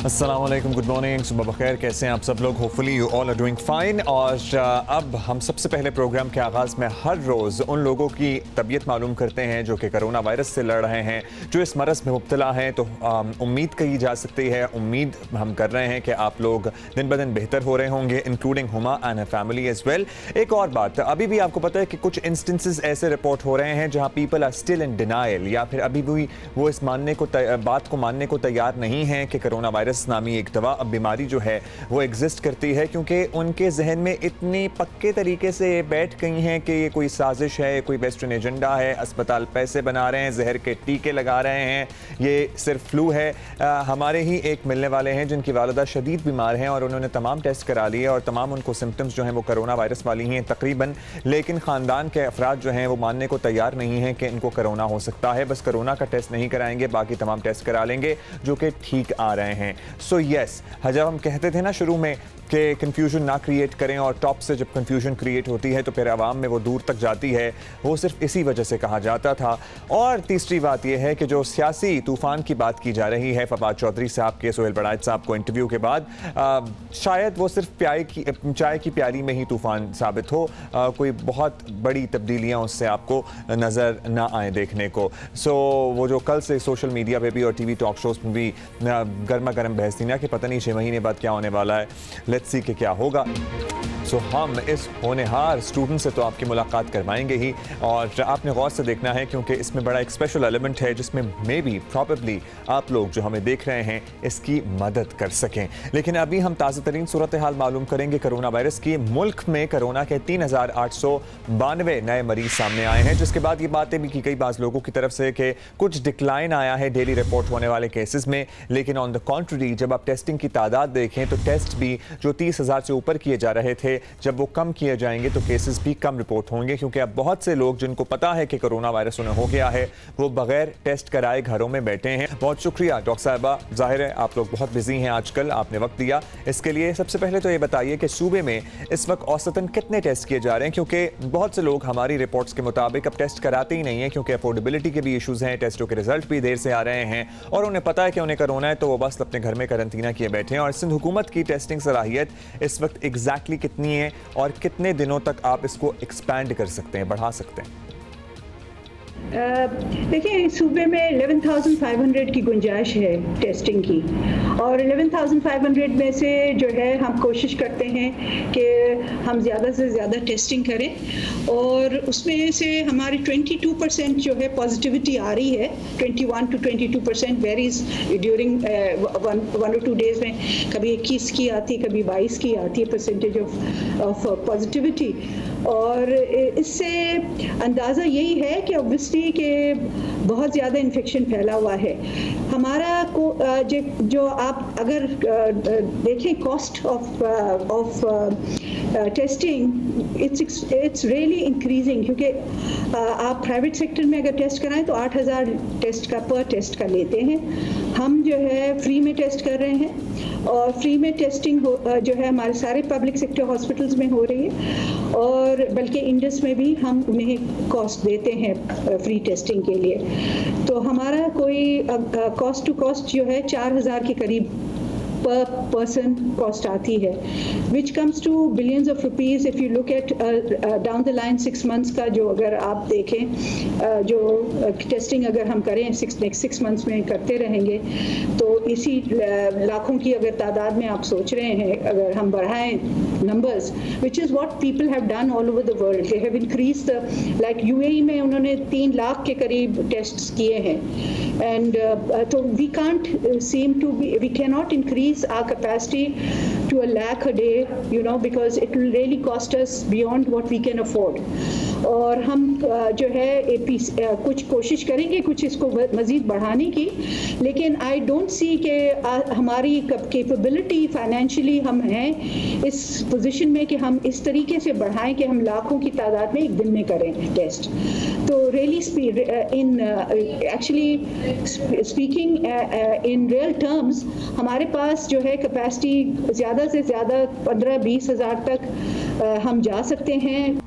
अस्सलाम वालेकुम, good morning, सुबह बखैर। कैसे हैं आप सब लोग? Hopefully you all are doing fine. और अब हम सबसे पहले प्रोग्राम के आगाज़ में हर रोज़ उन लोगों की तबीयत मालूम करते हैं जो कि कोरोना वायरस से लड़ रहे हैं, जो इस मरज़ में मुब्तला हैं। तो उम्मीद की जा सकती है, उम्मीद हम कर रहे हैं कि आप लोग दिन ब दिन बेहतर हो रहे होंगे, including Huma and family as well. एक और बात, अभी भी आपको पता है कि कुछ इंस्टेंसेस ऐसे रिपोर्ट हो रहे हैं जहाँ people are still in denial, या फिर अभी भी वो इस बात को मानने को तैयार नहीं है कि कोरोना वायरस नामी एक दवा, अब बीमारी जो है वो एग्जिस्ट करती है, क्योंकि उनके जहन में इतनी पक्के तरीके से बैठ गई हैं कि ये कोई साजिश है, कोई वेस्टर्न एजेंडा है, अस्पताल पैसे बना रहे हैं, जहर के टीके लगा रहे हैं, ये सिर्फ फ्लू है। हमारे ही एक मिलने वाले हैं जिनकी वालिदा शदीद बीमार हैं और उन्होंने तमाम टेस्ट करा लिए और तमाम उनको सिम्टम्स जो हैं वो कोरोना वायरस वाली हैं तकरीबन, लेकिन ख़ानदान के अफराद जो हैं वो मानने को तैयार नहीं हैं कि इनको कोरोना हो सकता है। बस कोरोना का टेस्ट नहीं कराएंगे, बाकी तमाम टेस्ट करा लेंगे जो कि ठीक आ रहे हैं। सो यस, जब हम कहते थे ना शुरू में कि कन्फ्यूजन ना क्रिएट करें, और टॉप से जब कन्फ्यूजन क्रिएट होती है तो फिर आवाम में वो दूर तक जाती है, वो सिर्फ इसी वजह से कहा जाता था। और तीसरी बात यह है कि जो सियासी तूफ़ान की बात की जा रही है फवाद चौधरी साहब के, सोहेल बड़ाइच साहब को इंटरव्यू के बाद, शायद वो सिर्फ चाय की प्याली में ही तूफ़ान साबित हो, कोई बहुत बड़ी तब्दीलियाँ उससे आपको नज़र ना आए देखने को। सो वो जो कल से सोशल मीडिया पे भी और TV टॉक शोज़ में भी गर्मा गर्म बहस थी ना कि पता नहीं 6 महीने बाद क्या होने वाला है, लेट्स सी कि क्या होगा। सो हम इस होनहार स्टूडेंट से तो आपकी मुलाकात करवाएंगे ही, और आपने गौर से देखना है क्योंकि इसमें बड़ा एक स्पेशल एलिमेंट है जिसमें मे बी प्रॉबेबली आप लोग जो हमें देख रहे हैं इसकी मदद कर सकें। लेकिन अभी हम ताज़ा तरीन सूरत हाल मालूम करेंगे कोरोना वायरस की। मुल्क में कोरोना के 3892 नए मरीज सामने आए हैं, जिसके बाद ये बातें भी की गई बाज़ लोगों की तरफ से कि कुछ डिक्लाइन आया है डेली रिपोर्ट होने वाले केसेस में, लेकिन ऑन द कॉन्ट्ररी जब आप टेस्टिंग की तादाद देखें तो टेस्ट भी जो 30,000 से ऊपर किए जा रहे थे, जब वो कम किए जाएंगे तो केसेस भी कम रिपोर्ट होंगे, क्योंकि अब बहुत से लोग जिनको पता है कि कोरोना वायरस उन्हें हो गया है वो बगैर टेस्ट कराए घरों में बैठे हैं। बहुत शुक्रिया डॉक्टर साहिबा, जाहिर है आप लोग बहुत बिजी हैं आजकल, आपने वक्त दिया इसके लिए। सबसे पहले तो ये बताइए कि सूबे में इस वक्त औसतन कितने टेस्ट किए जा रहे हैं, क्योंकि बहुत से लोग हमारी रिपोर्ट्स के मुताबिक अब टेस्ट कराते ही नहीं है, क्योंकि अफोर्डेबिलिटी के भी इशूज़ हैं, टेस्टों के रिजल्ट भी देर से आ रहे हैं और उन्हें पता है कि उन्हें कोरोना है तो वो बस अपने घर में करंतना किए बैठे हैं। और सिंध हुकूमत की टेस्टिंग सलाहियत इस वक्त एग्जैक्टली कितनी है और कितने दिनों तक आप इसको एक्सपैंड कर सकते हैं, बढ़ा सकते हैं? देखिए, सूबे में 11,500 की गुंजाइश है टेस्टिंग की, और 11,500 में से जो है हम कोशिश करते हैं कि हम ज़्यादा से ज़्यादा टेस्टिंग करें, और उसमें से हमारी 22% जो है पॉजिटिविटी आ रही है। 21 to 22% varies during 1 or 2 days में, कभी 21 की आती है, कभी 22 की आती है परसेंटेज ऑफ पॉजिटिविटी। और इससे अंदाज़ा यही है कि ऑब्वियसली कि बहुत ज़्यादा इन्फेक्शन फैला हुआ है। हमारा जो आप अगर देखें cost of testing, it's really increasing, क्योंकि आप प्राइवेट सेक्टर में अगर टेस्ट कराएं तो 8,000 टेस्ट का पर टेस्ट का लेते हैं। हम जो है फ्री में टेस्ट कर रहे हैं, और फ्री में टेस्टिंग जो है हमारे सारे पब्लिक सेक्टर हॉस्पिटल्स में हो रही है, और बल्कि इंडस में भी हम उन्हें कॉस्ट देते हैं फ्री टेस्टिंग के लिए। तो हमारा कोई कॉस्ट टू कॉस्ट जो है 4,000 के करीब per person कॉस्ट आती है, which comes to billions of rupees if you look at down the line 6 months का। जो अगर आप देखें जो टेस्टिंग अगर हम करें नेक्स्ट 6 months में करते रहेंगे तो इसी लाखों की अगर तादाद में आप सोच रहे हैं, अगर हम बढ़ाएं numbers, which is what people have done all over the world. They have increased like UAE में उन्होंने 3 लाख के करीब टेस्ट्स किए हैं, and तो we can't seem to be, we cannot increase our capacity to 1 lakh a day, you know, because it will really cost us beyond what we can afford. और हम जो है कुछ कोशिश करेंगे कुछ इसको मज़ीद बढ़ाने की, लेकिन आई डोंट सी कि हमारी कैपेबिलिटी फाइनेंशियली हम हैं इस पोजीशन में कि हम इस तरीके से बढ़ाएं कि हम लाखों की तादाद में एक दिन में करें टेस्ट। तो really actually speaking in real terms हमारे पास जो है कैपेसिटी ज़्यादा से ज़्यादा 15-20 हज़ार तक हम जा सकते हैं।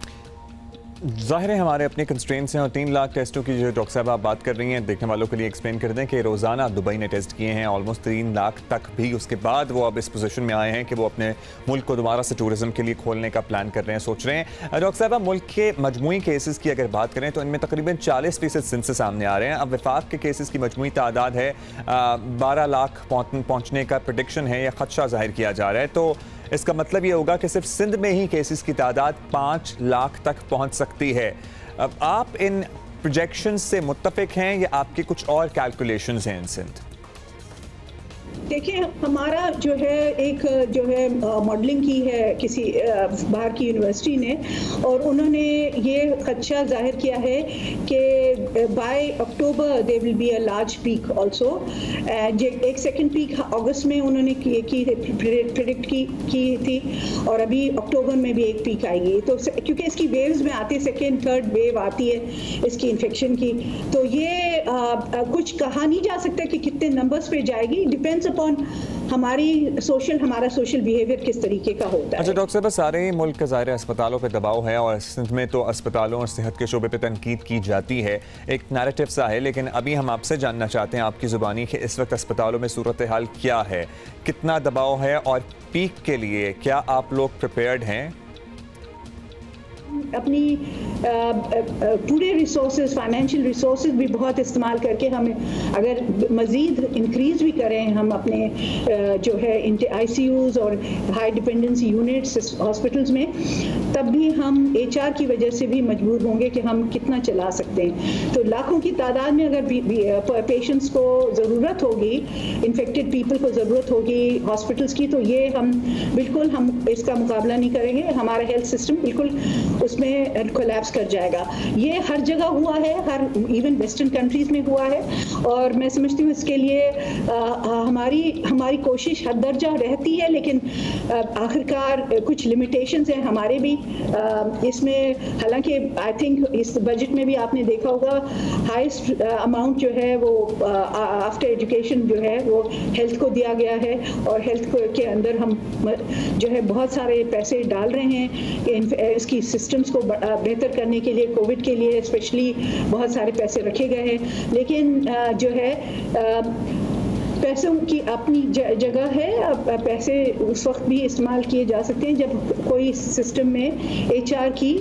ज़ाहिर है हमारे अपने कंस्ट्रेंट्स हैं और 3 लाख टेस्टों की जो डॉक्टर साहब आप बात कर रही हैं, देखने वालों के लिए एक्सप्लेन कर दें कि रोज़ाना दुबई ने टेस्ट किए हैं ऑलमोस्ट 3 लाख तक भी। उसके बाद वो अब इस पोजीशन में आए हैं कि वो अपने मुल्क को दोबारा से टूरिज़म के लिए खोलने का प्लान कर रहे हैं, सोच रहे हैं। डॉक्टर साहब, मुल्क के मजमूई केसेस की अगर बात करें तो इनमें तकरीबन 40% सिंध से सामने आ रहे हैं। अब वफाक के केसेस की मजमूई तादाद है 12 लाख पहुँचने का प्रेडिक्शन है या खदशा जाहिर किया जा रहा है। तो इसका मतलब ये होगा कि सिर्फ सिंध में ही केसेस की तादाद 5 लाख तक पहुंच सकती है। अब आप इन प्रोजेक्शंस से मुत्तफिक हैं या आपके कुछ और कैलकुलेशंस हैं इन सिंध? देखिए, हमारा जो है एक जो है मॉडलिंग की है किसी बाहर की यूनिवर्सिटी ने, और उन्होंने ये खदशा जाहिर किया है कि by October they will be a large peak also. एक सेकंड पीक अगस्त में उन्होंने प्रेडिक्ट की थी, और अभी अक्टूबर में भी एक पीक आएगी। तो क्योंकि इसकी वेव्स में आती है, सेकेंड थर्ड वेव आती है इसकी इन्फेक्शन की, तो ये कुछ कहा नहीं जा सकता कि कितने नंबर्स पे जाएगी। डिपेंड्स अपॉन हमारा सोशल बिहेवियर किस तरीके का होता है। अच्छा डॉक्टर साहब, सारे ही मुल्क के ज़ाहिर अस्पतालों पे दबाव है और सिंध में तो अस्पतालों और सेहत के शोबे पे तनकीद की जाती है, एक नैरेटिव सा है। लेकिन अभी हम आपसे जानना चाहते हैं आपकी ज़ुबानी कि इस वक्त अस्पतालों में सूरत हाल क्या है, कितना दबाव है और पीक के लिए क्या आप लोग प्रिपेयर्ड हैं? अपनी पूरे रिसोर्सेज, फाइनेंशियल रिसोर्सेज भी बहुत इस्तेमाल करके हमें अगर मज़ीद इंक्रीज़ भी करें हम अपने जो है ICUs और हाई डिपेंडेंसी यूनिट्स हॉस्पिटल्स में, तब भी हम HR की वजह से भी मजबूर होंगे कि हम कितना चला सकते हैं। तो लाखों की तादाद में अगर पेशेंट्स को ज़रूरत होगी, इन्फेक्टेड पीपल को ज़रूरत होगी हॉस्पिटल्स की, तो ये हम इसका मुकाबला नहीं करेंगे। हमारा हेल्थ सिस्टम बिल्कुल उसमें कोलैप्स कर जाएगा। ये हर जगह हुआ है, इवन वेस्टर्न कंट्रीज में हुआ है, और मैं समझती हूँ इसके लिए हमारी कोशिश हद दर्जा रहती है, लेकिन आखिरकार कुछ लिमिटेशंस हैं हमारे भी इसमें। हालांकि आई थिंक इस बजट में भी आपने देखा होगा हाईएस्ट अमाउंट जो है वो आफ्टर एजुकेशन जो है वो हेल्थ को दिया गया है, और हेल्थ के अंदर हम जो है बहुत सारे पैसे डाल रहे हैं इसकी सिस्टम्स को बेहतर करने के लिए। कोविड के लिए स्पेशली बहुत सारे पैसे रखे गए हैं, लेकिन जो है पैसों की अपनी जगह है। पैसे उस वक्त भी इस्तेमाल किए जा सकते हैं जब कोई सिस्टम में HR की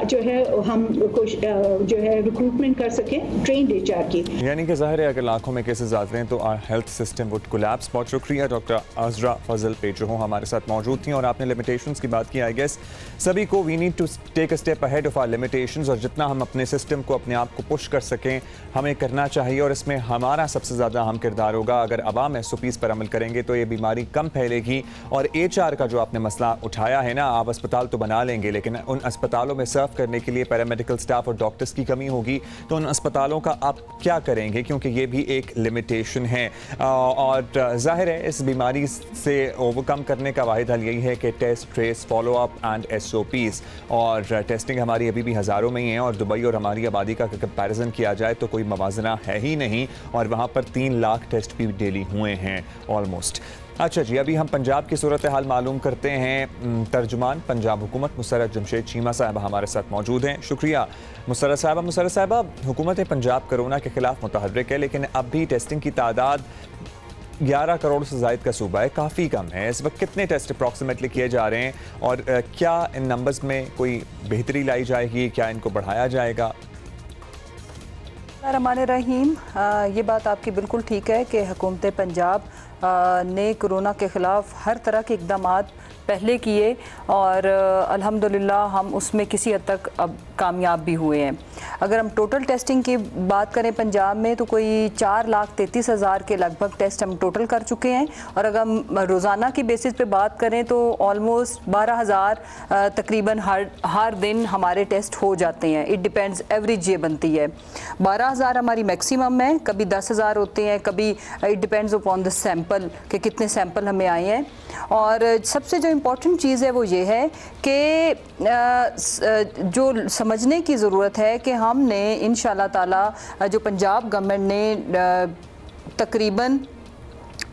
जो है हम जो है रिक्रूटमेंट कर सकें, ट्रेंड HR की। यानी कि ज़ाहिर है अगर लाखों में केसेस आते हैं तो our health system would collapse. बहुत शुक्रिया डॉक्टर आज़रा फजल पेट जो हमारे साथ मौजूद थी, और आपने लिमिटेशंस की बात की। आई गेस सभी को we need to take a step ahead of our limitations, और जितना हम अपने सिस्टम को अपने आप को पुश कर सकें हमें करना चाहिए, और इसमें हमारा सबसे ज़्यादा अहम किरदार होगा। अगर अवाम SOPs पर अमल करेंगे तो ये बीमारी कम फैलेगी। और HR का जो आपने मसला उठाया है ना, आप अस्पताल तो बना लेंगे लेकिन उन अस्पतालों में सर्व करने के लिए पैरामेडिकल स्टाफ और डॉक्टर्स की कमी होगी, तो उन अस्पतालों का आप क्या करेंगे, क्योंकि ये भी एक लिमिटेशन है। और जाहिर है इस बीमारी से ओवरकम करने का वाहिद हल यही है कि test, trace, follow up and SOPs। और टेस्टिंग हमारी अभी भी हज़ारों में ही है, और दुबई और हमारी आबादी का कंपैरिजन किया जाए तो कोई मवाजना है ही नहीं, और वहाँ पर 3 लाख टेस्ट भी डेली हुए हैं ऑलमोस्ट। अच्छा जी, अभी हम पंजाब की सूरत हाल मालूम करते हैं। तर्जुमान पंजाब हुकूमत मुसर्रत जमशेद चीमा साहबा हमारे साथ मौजूद हैं। शुक्रिया मुसर्रत साहबा। हुकूमत पंजाब कोरोना के खिलाफ मुतहर्रिक है, लेकिन अब भी टेस्टिंग की तादाद 11 करोड़ से ज़ायद का सूबा है, काफ़ी कम है। इस वक्त कितने टेस्ट अप्रॉक्सीमेटली किए जा रहे हैं, और क्या इन नंबर्स में कोई बेहतरी लाई जाएगी, क्या इनको बढ़ाया जाएगा? रहमान रहीम, ये बात आपकी बिल्कुल ठीक है कि हुकूमत पंजाब ने कोरोना के ख़िलाफ़ हर तरह के इक़दामात पहले किए, और अल्हम्दुलिल्लाह हम उसमें किसी हद तक अब कामयाब भी हुए हैं। अगर हम टोटल टेस्टिंग की बात करें पंजाब में, तो कोई 4,33,000 के लगभग टेस्ट हम टोटल कर चुके हैं, और अगर हम रोज़ाना की बेसिस पे बात करें तो ऑलमोस्ट 12,000 तकरीबन हर दिन हमारे टेस्ट हो जाते हैं। इट डिपेंड्स, एवरेज ये बनती है। 12,000 हमारी मैक्सिमम है, कभी 10,000 होते हैं, कभी it depends upon the sample कि कितने सैंपल हमें आए हैं। और सबसे जो इम्पॉर्टेंट चीज़ है वो ये है कि जो समझने की ज़रूरत है कि हमने इंशाअल्लाह ताला जो पंजाब गवर्नमेंट ने तकरीबन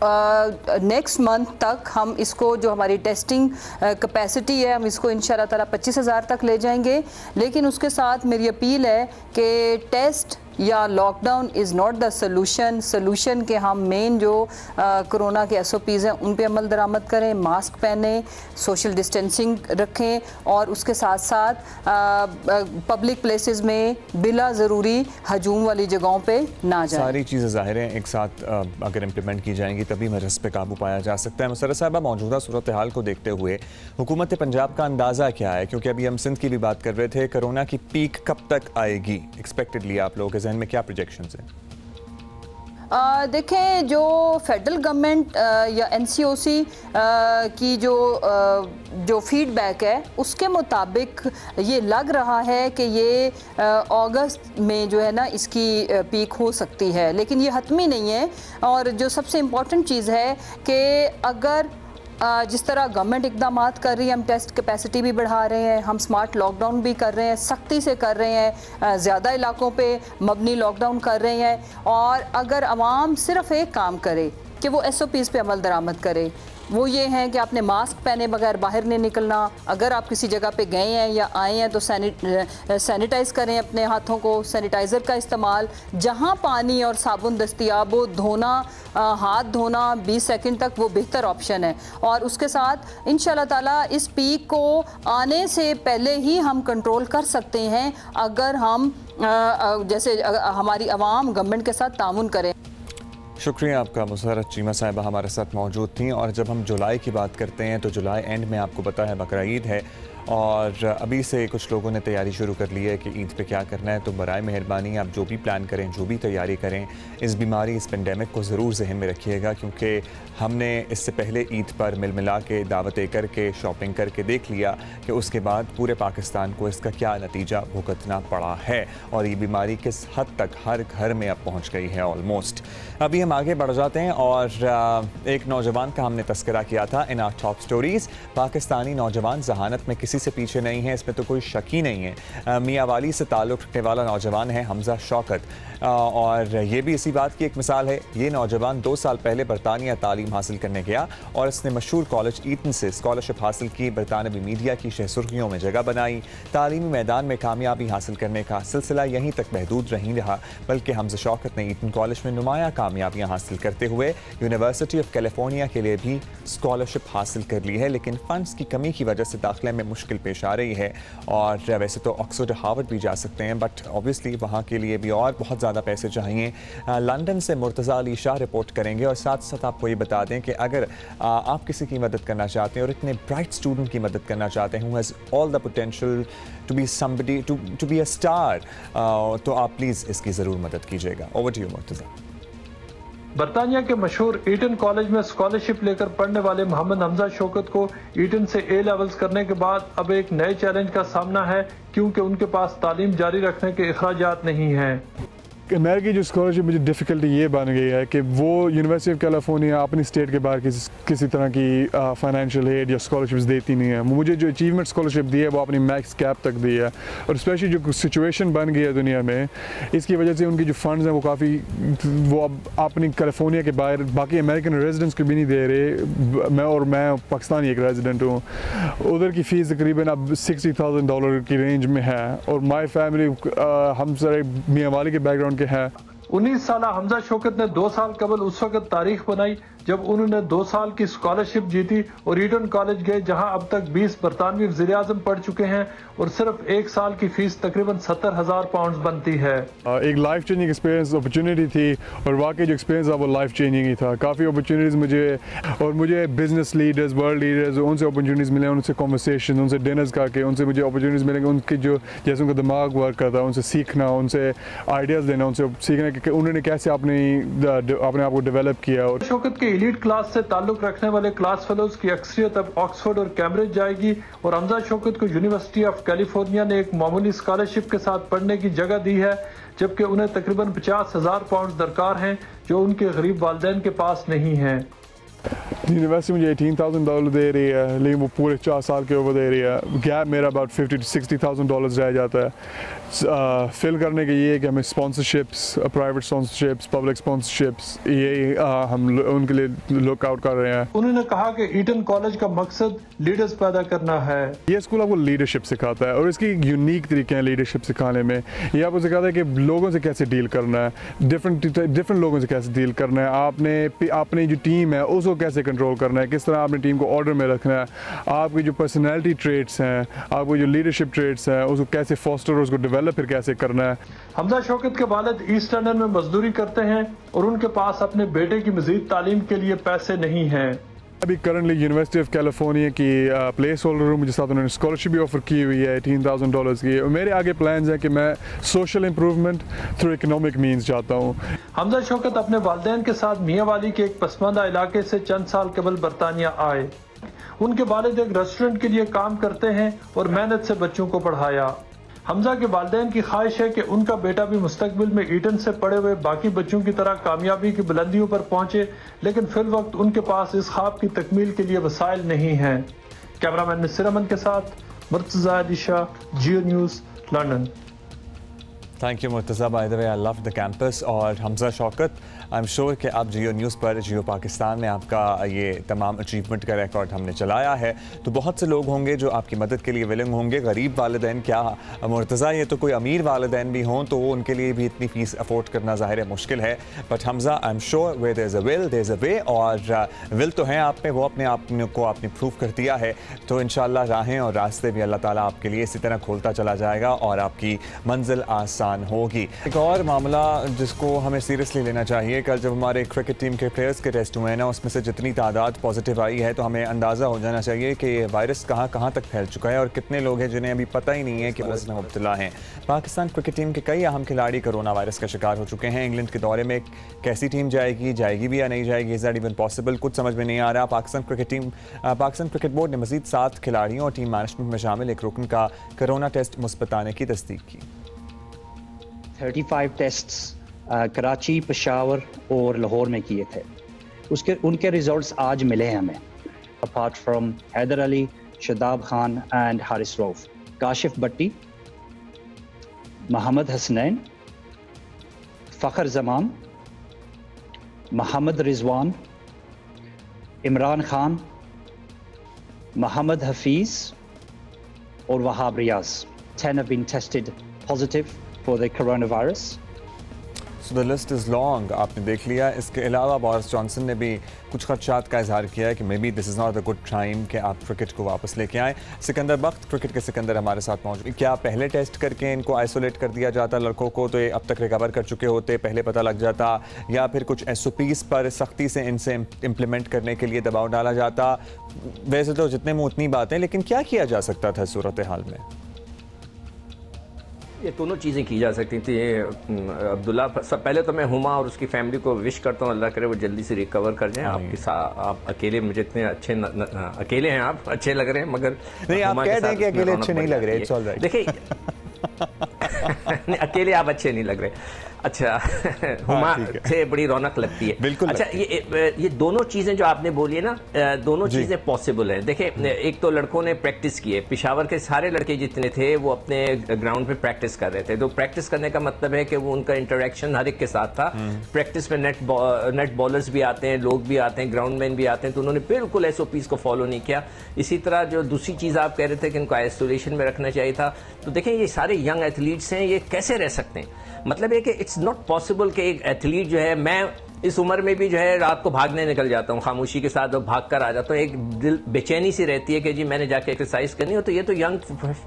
नेक्स्ट मंथ तक हम इसको, जो हमारी टेस्टिंग कैपेसिटी है, हम इसको इंशाल्लाह ताला 25,000 तक ले जाएंगे। लेकिन उसके साथ मेरी अपील है कि टेस्ट या lockdown is not the solution के हम मेन जो कोरोना के SOPs हैं उन पे अमल दरामद करें, मास्क पहने, सोशल डिस्टेंसिंग रखें और उसके साथ साथ पब्लिक प्लेसेस में बिला ज़रूरी हजूम वाली जगहों पे ना जाएं। सारी चीज़ें ज़ाहिर हैं एक साथ अगर इम्प्लीमेंट की जाएंगी तभी मरज़ पे काबू पाया जा सकता है। मुसर्रत साहिबा, मौजूदा सूरत हाल को देखते हुए हुकूमत पंजाब का अंदाज़ा क्या है? क्योंकि अभी हम सिंध की भी बात कर रहे थे, कोरोना की पीक कब तक आएगी एक्सपेक्टेडली, आप लोगों के जहन में क्या प्रोजेक्शंस हैं? देखें, जो फेडरल गवर्नमेंट या NCOC की जो फीडबैक है उसके मुताबिक ये लग रहा है कि ये अगस्त में जो है ना इसकी पीक हो सकती है, लेकिन ये हतमी नहीं है। और जो सबसे इम्पॉर्टेंट चीज़ है कि अगर जिस तरह गवर्नमेंट इकदाम कर रही है, हम टेस्ट कैपेसिटी भी बढ़ा रहे हैं, हम स्मार्ट लॉकडाउन भी कर रहे हैं, सख्ती से कर रहे हैं, ज़्यादा इलाकों पे मबनी लॉकडाउन कर रहे हैं, और अगर आवाम सिर्फ एक काम करे कि वो SOPs पे अमल दरामद करे, वो ये हैं कि आपने मास्क पहने बगैर बाहर नहीं निकलना, अगर आप किसी जगह पे गए हैं या आए हैं तो सैनिटाइज़ करें अपने हाथों को, सैनिटाइज़र का इस्तेमाल, जहां पानी और साबुन दस्तयाब हो, धोना, हाथ धोना 20 सेकंड तक वो बेहतर ऑप्शन है। और उसके साथ इंशाल्लाह ताला इस पीक को आने से पहले ही हम कंट्रोल कर सकते हैं अगर हम जैसे हमारी आवाम गवर्नमेंट के साथ ताउन करें। शुक्रिया आपका मुसर्रत चीमा साहिबा हमारे साथ मौजूद थी। और जब हम जुलाई की बात करते हैं तो जुलाई एंड में आपको पता है बकरा ईद है, और अभी से कुछ लोगों ने तैयारी शुरू कर ली है कि ईद पे क्या करना है। तो बराए मेहरबानी आप जो भी प्लान करें, जो भी तैयारी करें, इस बीमारी, इस पेंडेमिक को ज़रूर जहन में रखिएगा, क्योंकि हमने इससे पहले ईद पर मिल मिला के दावतें करके शॉपिंग करके देख लिया कि उसके बाद पूरे पाकिस्तान को इसका क्या नतीजा भुगतना पड़ा है, और ये बीमारी किस हद तक हर घर में अब पहुँच गई है ऑलमोस्ट। अभी हम आगे बढ़ जाते हैं और एक नौजवान का हमने तस्करा किया था in our top stories. Pakistani नौजवान जहानत में किसी से पीछे नहीं है, इसमें तो कोई शक ही नहीं है। मियांवाली से ताल्लुक़ रखने वाला नौजवान है हमजा शौकत, और ये भी इसी बात की एक मिसाल है। ये नौजवान 2 साल पहले बरतानिया तालीम हासिल करने गया और इसने मशहूर कॉलेज ईटन से स्कॉलरशिप हासिल की, बरतानवी मीडिया की शहसुर्खियों में जगह बनाई। तालीमी मैदान में कामयाबी हासिल करने का सिलसिला यहीं तक महदूद नहीं रहा, बल्कि हमजा शौकत ने ईटन कॉलेज में नुमाया कामयाबियाँ हासिल करते हुए यूनिवर्सिटी ऑफ कैलिफोर्निया के लिए भी स्कॉलरशिप हासिल कर ली है। लेकिन फ़ंड्स की कमी की वजह से दाखिले में मुश्किल पेश आ रही है, और वैसे तो ऑक्सफोर्ड हार्वर्ड भी जा सकते हैं, बट ऑब्वियसली वहाँ के लिए भी और बहुत ज़्यादा पैसे चाहिए। लंदन से मुर्तज़ा अली शाह रिपोर्ट करेंगे, और साथ साथ आपको ये बता दें कि अगर आप किसी की मदद करना चाहते हैं और इतने ब्राइट स्टूडेंट की मदद करना चाहते हैं, who has all the potential to be somebody, to be a star, तो आप प्लीज़ इसकी ज़रूर मदद कीजिएगा। Over to you Murtaza. बरतानिया के मशहूर ईटन कॉलेज में स्कॉलरशिप लेकर पढ़ने वाले मोहम्मद हमजा शौकत को ईटन से A लेवल्स करने के बाद अब एक नए चैलेंज का सामना है, क्योंकि उनके पास तालीम जारी रखने के अखराजात नहीं हैं। अमेरिकी जो स्कॉलरशिप मुझे डिफ़िकल्टी ये बन गई है कि वो यूनिवर्सिटी ऑफ कैलिफोर्निया अपनी स्टेट के बाहर किसी तरह की फाइनेंशियल एड या स्कॉलरशिप्स देती नहीं है। मुझे जो अचीवमेंट स्कॉलरशिप दी है वो अपनी मैक्स कैप तक दी है, और स्पेशली जो सिचुएशन बन गई है दुनिया में, इसकी वजह से उनकी जो फंड्स हैं वो काफ़ी, वो अब अपनी कैलिफोर्निया के बाहर बाकी अमेरिकन रेजिडेंट्स को भी नहीं दे रहे। मैं पाकिस्तानी एक रेजिडेंट हूँ, उधर की फ़ीस तकरीबन अब $60,000 की रेंज में है, और माई फैमिली हम सारे मियांवाली के बैकग्राउंड के हैं। 19 साल हमजा शौकत ने 2 साल कबल उस वक्त तारीख बनाई जब उन्होंने 2 साल की स्कॉलरशिप जीती और ईटन कॉलेज गए, जहां अब तक 20 बरतानवी वज़ीर-ए-आज़म पढ़ चुके हैं, और सिर्फ 1 साल की फीस तकरीबन 70,000 पाउंड बनती है। एक लाइफ चेंजिंग एक्सपीरियंस अपॉर्चुनिटी थी, और वाकई जो एक्सपीरियंस था वो लाइफ चेंजिंग ही था। काफ़ी अपॉर्चुनिटीज़ मुझे बिजनेस लीडर्स, वर्ल्ड लीडर्स, उनसे अपॉर्चुनिटीज़ मिले, उनसे कॉन्वर्सेशन, उनसे डिनर्स करके उनसे मुझे अपॉर्चुनिटीज़ मिलेंगे, उनकी जो जैसे उनका दिमाग वर्क करता है, उनसे सीखना, उनसे आइडियाज़ लेना, उनसे सीखना कि उन्होंने कैसे अपने आप को डेवलप किया। और शौकत के एलीट क्लास से ताल्लुक रखने वाले क्लास फेलोज की अक्सरियत अब ऑक्सफोर्ड और कैम्ब्रिज जाएगी, और हमजा शौकत को यूनिवर्सिटी ऑफ कैलिफोर्निया ने एक मामूली स्कॉलरशिप के साथ पढ़ने की जगह दी है, जबकि उन्हें तकरीबन 50,000 पाउंड दरकार हैं, जो उनके गरीब वालिदैन के पास नहीं हैं। यूनिवर्सिटी मुझे $18,000 दे रही है, लेकिन वो पूरे 4 साल के ऊपर दे रही है। गैप मेरा अबाउट $50,000 to $60,000 रह जाता है। फिल करने के ये है कि हमें sponsorships, private sponsorships, public sponsorships, ये हम उनके लिए लुक आउट कर रहे हैं। उन्होंने कहा कि ईटन कॉलेज का मकसद लीडर्स पैदा करना है। ये स्कूल आपको लीडरशिप सिखाता है और इसकी यूनिक तरीके हैं लीडरशिप सिखाने में। ये आपको सिखाता है कि लोगों से कैसे डील करना है, डिफरेंट लोगों से कैसे डील करना है, आपने अपनी जो टीम है उसको कैसे कंट्रोल करना है, किस तरह आपने टीम को ऑर्डर में रखना है, आपकी जो पर्सनैलिटी ट्रेट्स हैं, आपको जो लीडरशिप ट्रेट्स हैं उसको कैसे फॉस्टर, उसको डेवलप फिर कैसे करना है। हमजा शौकत के वालिद ईस्ट लंदन में मजदूरी करते हैं और उनके पास अपने बेटे की मजीद तालीम के लिए पैसे नहीं हैं। अभी करंटली यूनिवर्सिटी ऑफ कैलिफोर्निया की प्लेस होल्डर हूँ, मुझे साथ उन्होंने स्कॉलरशिप भी ऑफर की हुई है $18,000 की। और मेरे आगे प्लान्स हैं कि मैं social improvement through economic means चाहता हूँ। हमजा शौकत अपने वालिदैन के साथ मियाँ वाली के एक पसमानदा इलाके से चंद साल कबल बरतानिया आए। उनके वालिद एक रेस्टोरेंट के लिए काम करते हैं और मेहनत से बच्चों को पढ़ाया। हमजा के वालिदैन की ख्वाहिश है कि उनका बेटा भी मुस्तकबिल में ईटन से पढ़े हुए बाकी बच्चों की तरह कामयाबी की बुलंदियों पर पहुंचे, लेकिन फिल वक्त उनके पास इस ख्वाब की तकमील के लिए वसाइल नहीं हैं। कैमरामैन मिस्र अमन के साथ Murtaza Ali Shah, Geo news, London. Thank you Murtaza, by the way I love the campus. और Hamza Shaukat, I am sure कि आप जियो न्यूज़ पर, जियो पाकिस्तान में आपका ये तमाम अचीवमेंट का रिकॉर्ड हमने चलाया है, तो बहुत से लोग होंगे जो आपकी मदद के लिए विलिंग होंगे। गरीब वालिदैन क्या मुर्तज़ा, ये तो कोई अमीर वालिदैन भी हों तो वो उनके लिए भी इतनी फ़ीस अफोर्ड करना ज़ाहिर है मुश्किल है। But Hamza, I am sure where there is a will there is a way, और विल तो है आप में, वो अपने आप को आपने प्रूव कर दिया है। तो इंशाल्लाह राहें और रास्ते भी अल्लाह ताला आपके लिए इसी तरह खोलता चला जाएगा और आपकी मंजिल आसान होगी। एक और मामला जिसको हमें सीरियसली लेना चाहिए, कल जब हमारे क्रिकेट टीम के प्लेयर्स के टेस्ट हुए हैं ना, उसमें से जितनी तादाद पॉजिटिव आई है तो हमें अंदाज़ा हो जाना चाहिए कि ये वायरस कहाँ कहाँ तक फैल चुका है और कितने लोग हैं जिन्हें अभी पता ही नहीं है कि वो इसमें मुब्तला हैं। पाकिस्तान क्रिकेट टीम के कई अहम खिलाड़ी कोरोना वायरस का शिकार हो चुके हैं। इंग्लैंड के दौरे में कैसी टीम जाएगी भी या नहीं जाएगी, इज़ दैट इवन पॉसिबल, कुछ समझ में नहीं आ रहा। पाकिस्तान क्रिकेट बोर्ड ने मज़ीद 7 खिलाड़ियों और टीम मैनेजमेंट में शामिल एक रुकन का कोरोना टेस्ट मुस्बत आने की तस्दीक की। 35 टेस्ट्स कराची, पेशावर और लाहौर में किए थे। उनके रिजल्ट्स आज मिले हैं हमें। Apart from Haider Ali, Shadab Khan and Haris Rauf, Kashif Bhatti, Mohammad Hasnain, Fakhar Zaman, Mohammad Rizwan, Imran Khan, Mohammad Hafeez और वहाब रियाज। 10 have been tested positive for the coronavirus. So the list is long, आपने देख लिया। इसके अलावा बोरिस जॉनसन ने भी कुछ खदशात का इजहार किया है कि may be this is not a good time कि आप क्रिकेट को वापस लेके आएँ। सिकंदर बख्त, क्रिकेट के सिकंदर हमारे साथ मौजूद। क्या पहले टेस्ट करके इनको आइसोलेट कर दिया जाता लड़कों को तो ये अब तक रिकवर कर चुके होते, पहले पता लग जाता, या फिर कुछ SOPs पर सख्ती से इनसे इम्प्लीमेंट करने के लिए दबाव डाला जाता? वैसे तो जितने मुँह उतनी बातें, लेकिन क्या किया जा सकता था सूरत हाल में? ये दोनों चीज़ें की जा सकती थी। अब्दुल्ला, सब पहले तो मैं हुमा और उसकी फैमिली को विश करता हूँ, अल्लाह करे वो जल्दी से रिकवर कर जाएं। आपके साथ आप अकेले, मुझे इतने अच्छे अकेले हैं, आप अच्छे लग रहे हैं, मगर नहीं, आप कह रहे हैं कि अकेले अच्छे नहीं लग रहे। It's all right. देखिए अकेले आप अच्छे नहीं लग रहे। अच्छा हुमा से बड़ी रौनक लगती है, बिल्कुल। अच्छा, ये दोनों चीज़ें जो आपने बोली है ना, दोनों चीज़ें पॉसिबल हैं। देखिए, एक तो लड़कों ने प्रैक्टिस की है, पेशावर के सारे लड़के जितने थे वो अपने ग्राउंड पे प्रैक्टिस कर रहे थे। तो प्रैक्टिस करने का मतलब है कि वो उनका इंटरेक्शन हर एक के साथ था। प्रैक्टिस में नेट बॉलर्स भी आते हैं, लोग भी आते हैं, ग्राउंडमैन भी आते हैं, तो उन्होंने बिल्कुल SOPs को फॉलो नहीं किया। इसी तरह जो दूसरी चीज़ आप कह रहे थे कि इनको आइसोलेशन में रखना चाहिए था, तो देखें ये सारे यंग एथलीट्स हैं, ये कैसे रह सकते हैं? मतलब है कि इट्स नॉट पॉसिबल कि एक एथलीट जो है, मैं इस उम्र में भी जो है रात को भागने निकल जाता हूँ खामोशी के साथ, भाग कर आ जाता हूँ, एक दिल बेचैनी सी रहती है कि जी मैंने जाकर एक्सरसाइज करनी हो। तो ये तो यंग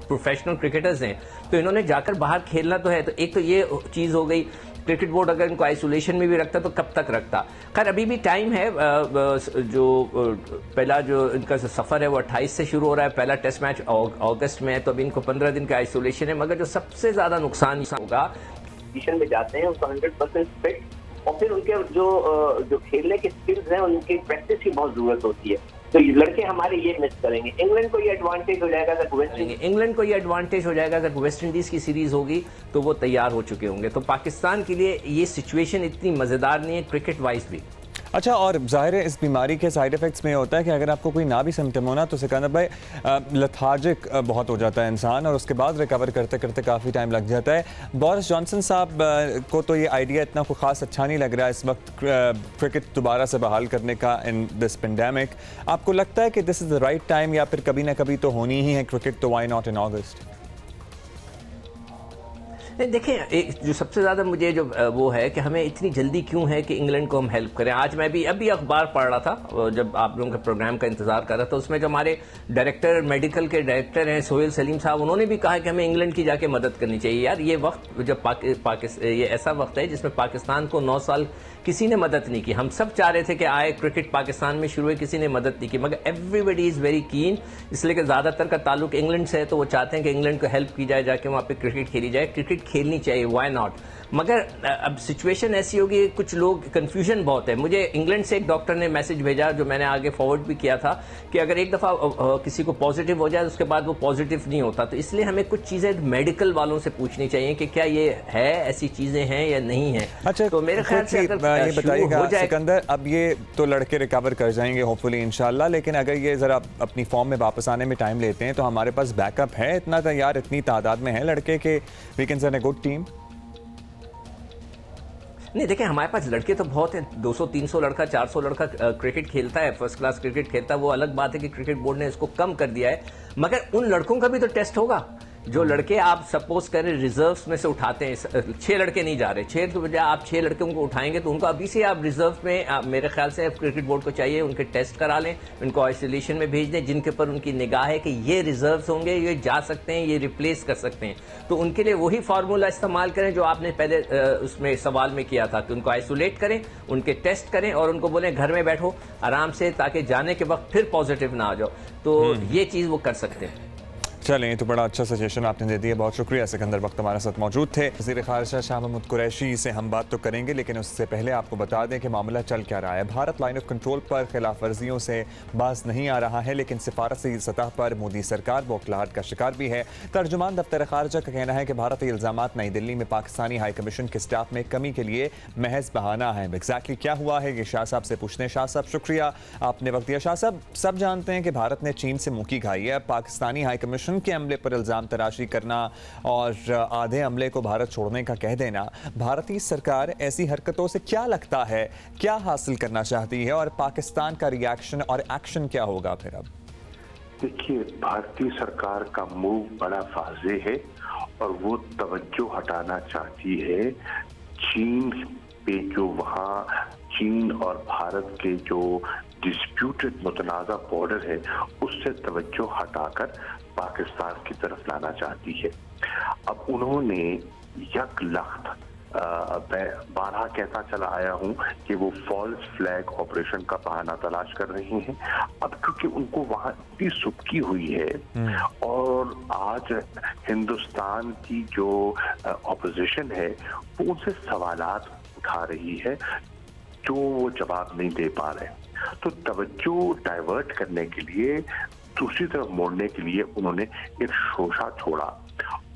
प्रोफेशनल क्रिकेटर्स हैं, तो इन्होंने जाकर बाहर खेलना तो है। तो एक तो ये चीज़ हो गई। क्रिकेट बोर्ड अगर इनको आइसोलेशन में भी रखता तो कब तक रखता? खैर अभी भी टाइम है। जो पहला जो इनका सफ़र है वो 28 से शुरू हो रहा है, पहला टेस्ट मैच अगस्त में है, तो अभी इनको 15 दिन का आइसोलेशन है। मगर जो सबसे ज़्यादा नुकसान होगा, में जाते हैं उसको 100% फिट, और फिर उनके जो खेलने के स्किल्स हैं उनकी प्रैक्टिस की बहुत जरूरत होती है। तो ये लड़के हमारे ये मिस करेंगे। इंग्लैंड को ये एडवांटेज हो जाएगा अगर वेस्ट इंडीज की सीरीज होगी तो वो तैयार हो चुके होंगे। तो पाकिस्तान के लिए ये सिचुएशन इतनी मजेदार नहीं है क्रिकेट वाइज भी। अच्छा, और ज़ाहिर है इस बीमारी के साइड इफ़ेक्ट्स में होता है कि अगर आपको कोई ना भी सिम्टम हो ना तो सिकंदर भाई लथार्जिक बहुत हो जाता है इंसान, और उसके बाद रिकवर करते करते काफ़ी टाइम लग जाता है। बोरिस जॉनसन साहब को तो ये आइडिया इतना कोई ख़ास अच्छा नहीं लग रहा है इस वक्त क्रिकेट दोबारा से बहाल करने का इन दिस पेंडेमिक। आपको लगता है कि this is the right time, या फिर कभी ना कभी तो होनी ही है क्रिकेट, तो व्हाई नॉट इन अगस्त? देखें, एक जो सबसे ज़्यादा मुझे जो वो है कि हमें इतनी जल्दी क्यों है कि इंग्लैंड को हम हेल्प करें। आज मैं भी अभी अखबार पढ़ रहा था जब आप लोगों के प्रोग्राम का इंतजार कर रहा था, उसमें जो हमारे डायरेक्टर मेडिकल के डायरेक्टर हैं सोहेल सलीम साहब, उन्होंने भी कहा कि हमें इंग्लैंड की जाके मदद करनी चाहिए। यार ये वक्त जब ये ऐसा वक्त है जिसमें पाकिस्तान को 9 साल किसी ने मदद नहीं की। हम सब चाह रहे थे कि आए क्रिकेट पाकिस्तान में शुरू है, किसी ने मदद नहीं की, मगर एवरीबडी इज़ वेरी कीन, इसलिए कि ज़्यादातर का ताल्लुक इंग्लैंड से है, तो वो चाहते हैं कि इंग्लैंड को हेल्प की जाए, जाके वहाँ पे क्रिकेट खेली जाए। क्रिकेट खेलनी चाहिए, व्हाई नॉट। मगर अब सिचुएशन ऐसी होगी, कुछ लोग कंफ्यूजन बहुत है। मुझे इंग्लैंड से एक डॉक्टर ने मैसेज भेजा जो मैंने आगे फॉरवर्ड भी किया था कि अगर एक दफ़ा किसी को पॉजिटिव हो जाए उसके बाद वो पॉजिटिव नहीं होता, तो इसलिए हमें कुछ चीज़ें मेडिकल वालों से पूछनी चाहिए कि क्या ये है, ऐसी चीज़ें हैं या नहीं है। अच्छा, तो मेरे ख्याल से अगर ये बताइएगा सिकंदर, अब ये तो लड़के रिकवर कर जाएंगे होपफुली इंशाल्लाह, लेकिन अगर ये ज़रा अपनी फॉर्म में वापस आने में टाइम लेते हैं तो हमारे पास बैकअप है इतना तैयार, इतनी तादाद में है लड़के के we can send a good team? नहीं, देखें, हमारे पास लड़के तो बहुत हैं, 200-300 लड़का, 400 लड़का क्रिकेट खेलता है, फर्स्ट क्लास क्रिकेट खेलता है। वो अलग बात है कि क्रिकेट बोर्ड ने इसको कम कर दिया है, मगर उन लड़कों का भी तो टेस्ट होगा। जो लड़के आप सपोज करें रिजर्व्स में से उठाते हैं, 6 लड़के नहीं जा रहे, 6 के बजाय आप 6 लड़कों को उठाएंगे तो उनको अभी से आप रिजर्व में, मेरे ख्याल से क्रिकेट बोर्ड को चाहिए उनके टेस्ट करा लें, उनको आइसोलेशन में भेज दें, जिनके ऊपर उनकी निगाह है कि ये रिजर्व्स होंगे, ये जा सकते हैं, ये रिप्लेस कर सकते हैं। तो उनके लिए वही फार्मूला इस्तेमाल करें जो आपने पहले उसमें सवाल में किया था कि उनको आइसोलेट करें, उनके टेस्ट करें और उनको बोलें घर में बैठो आराम से, ताकि जाने के वक्त फिर पॉजिटिव ना आ जाओ। तो ये चीज़ वो कर सकते हैं। चलें, तो बड़ा अच्छा सजेशन आपने दे दिया, बहुत शुक्रिया। सिकंदर वक्त हमारे साथ मौजूद थे। वज़ीर ख़ारिजा शाह महमूद कुरैशी से हम बात तो करेंगे, लेकिन उससे पहले आपको बता दें कि मामला चल क्या रहा है। भारत लाइन ऑफ कंट्रोल पर खिलाफ वर्जियों से बाज नहीं आ रहा है, लेकिन सिफारती सतह पर मोदी सरकार बौखलाहट का शिकार भी है। तर्जुमान दफ्तर ख़ारिजा का कहना है कि भारतीय इल्ज़ामात नई दिल्ली में पाकिस्तानी हाई कमीशन के स्टाफ में कमी के लिए महज बहाना है। एग्जैक्टली क्या हुआ है ये शाह साहब से पूछते हैं। शाह साहब शुक्रिया, आपने वक्त दिया। शाह साहब, सब जानते हैं कि भारत ने चीन से मुँह की खाई है। पाकिस्तानी हाई कमीशन के अमले पर इल्जाम तराशी करना और आधे अमले को भारत छोड़ने का कह देना, भारतीय सरकार ऐसी हरकतों से क्या लगता है, क्या हासिल करना चाहती है, और पाकिस्तान का रिएक्शन और एक्शन क्या होगा फिर? अब देखिए, भारतीय सरकार का मूव बड़ा वाज़ेह है और वो तवज्जो हटाना चाहती है चीन पे, जो वहाँ चीन और भारत के जो डिस्प्यूटेड मुतनाज़ा बॉर्डर है उससे तवज्जो हटाकर पाकिस्तान की तरफ लाना चाहती है। अब उन्होंने यक लख्त बारहा कहता चला आया हूं कि वो फॉल्स फ्लैग ऑपरेशन का बहाना तलाश कर रही हैं। अब क्योंकि उनको वहां इतनी सुबकी हुई है और आज हिंदुस्तान की जो ऑपोजिशन है वो उनसे सवालात उठा रही है जो वो जवाब नहीं दे पा रहे, तो तवज्जो डाइवर्ट करने के लिए, दूसरी तरफ मोड़ने के लिए उन्होंने एक शोशा छोड़ा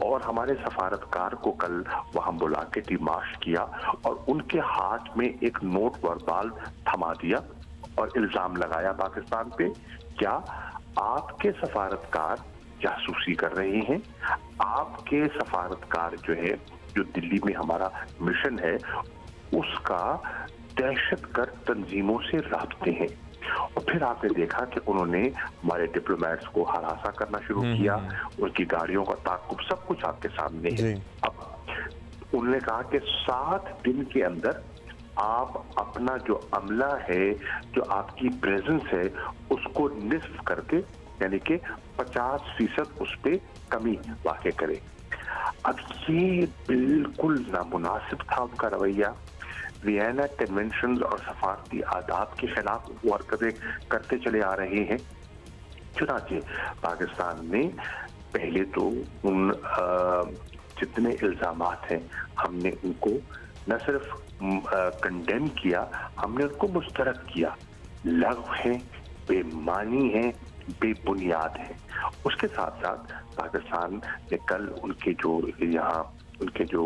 और हमारे सफारतकार को कल वहां बुला के डिमाश किया और उनके हाथ में एक नोट वर्बाल थमा दिया और इल्जाम लगाया पाकिस्तान पे, क्या आपके सफारतकार जासूसी कर रहे हैं, आपके सफारतकार जो है, जो दिल्ली में हमारा मिशन है उसका दहशतगर्द तंजीमों से राब्ते हैं। और फिर आपने देखा कि उन्होंने हमारे डिप्लोमेट्स को हरासा करना शुरू किया, उनकी गाड़ियों का ताकुब, सब कुछ आपके सामने है। अब उन्होंने कहा कि 7 दिन के अंदर आप अपना जो अमला है, जो आपकी प्रेजेंस है, उसको निस्फ करके, यानी कि 50% उस पर कमी वाक़ करें। अब ये बिल्कुल नामुनासिब था उनका रवैया। वियना कन्वेंशन और सफारती आदाब के खिलाफ वो हरकतें करते चले आ रहे हैं। चुनांचे पाकिस्तान ने पहले तो उन जितने इल्जामात हैं हमने उनको न सिर्फ कंडेम किया, हमने उनको मुस्तरद किया, लग़्व हैं, बेमानी हैं, बेबुनियाद हैं। उसके साथ साथ पाकिस्तान ने कल उनके जो यहाँ उनके जो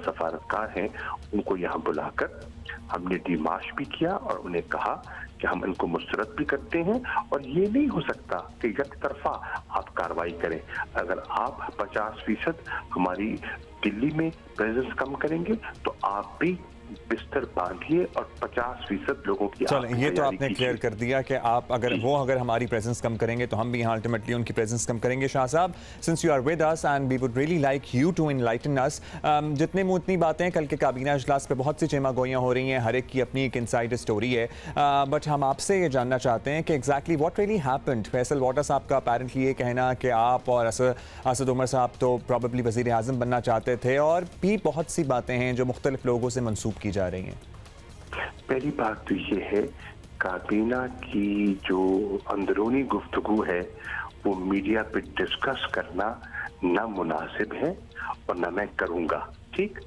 सफारतकार हैं उनको यहाँ बुलाकर हमने डिमार्च भी किया और उन्हें कहा कि हम इनको मुस्तरद भी करते हैं, और ये नहीं हो सकता कि एक तरफा आप कार्रवाई करें। अगर आप 50% हमारी दिल्ली में प्रेजेंस कम करेंगे तो आप भी बिस्तर बांधिए और 50% लोगों की। चलो, ये तो आपने क्लियर कर दिया कि आप अगर हमारी प्रेजेंस कम करेंगे तो हम भी यहाँ अल्टीमेटली उनकी प्रेजेंस कम करेंगे। शाह साहब, since you are with us and we would really like you to enlighten us, जितने मुंह उतनी बातें, कल के काबीना इजलास पे बहुत सी चेमागोइयाँ हो रही हैं, हर एक की अपनी एक इनसाइड स्टोरी है, बट हम आपसे ये जानना चाहते हैं कि exactly what really happened. Faisal water साहब का अपेरेंटली ये कहना कि आप और असद उमर साहब तो प्रॉबेबली वज़ीर आज़म बनना चाहते थे, और भी बहुत सी बातें हैं जो मुख्तलिफ लोगों से मंसूब की जा रही हैं। पहली बात तो ये है, काबीना की जो अंदरूनी गुफ्तगू है वो मीडिया पे डिस्कस करना ना मुनासिब है और ना मैं करूंगा। ठीक,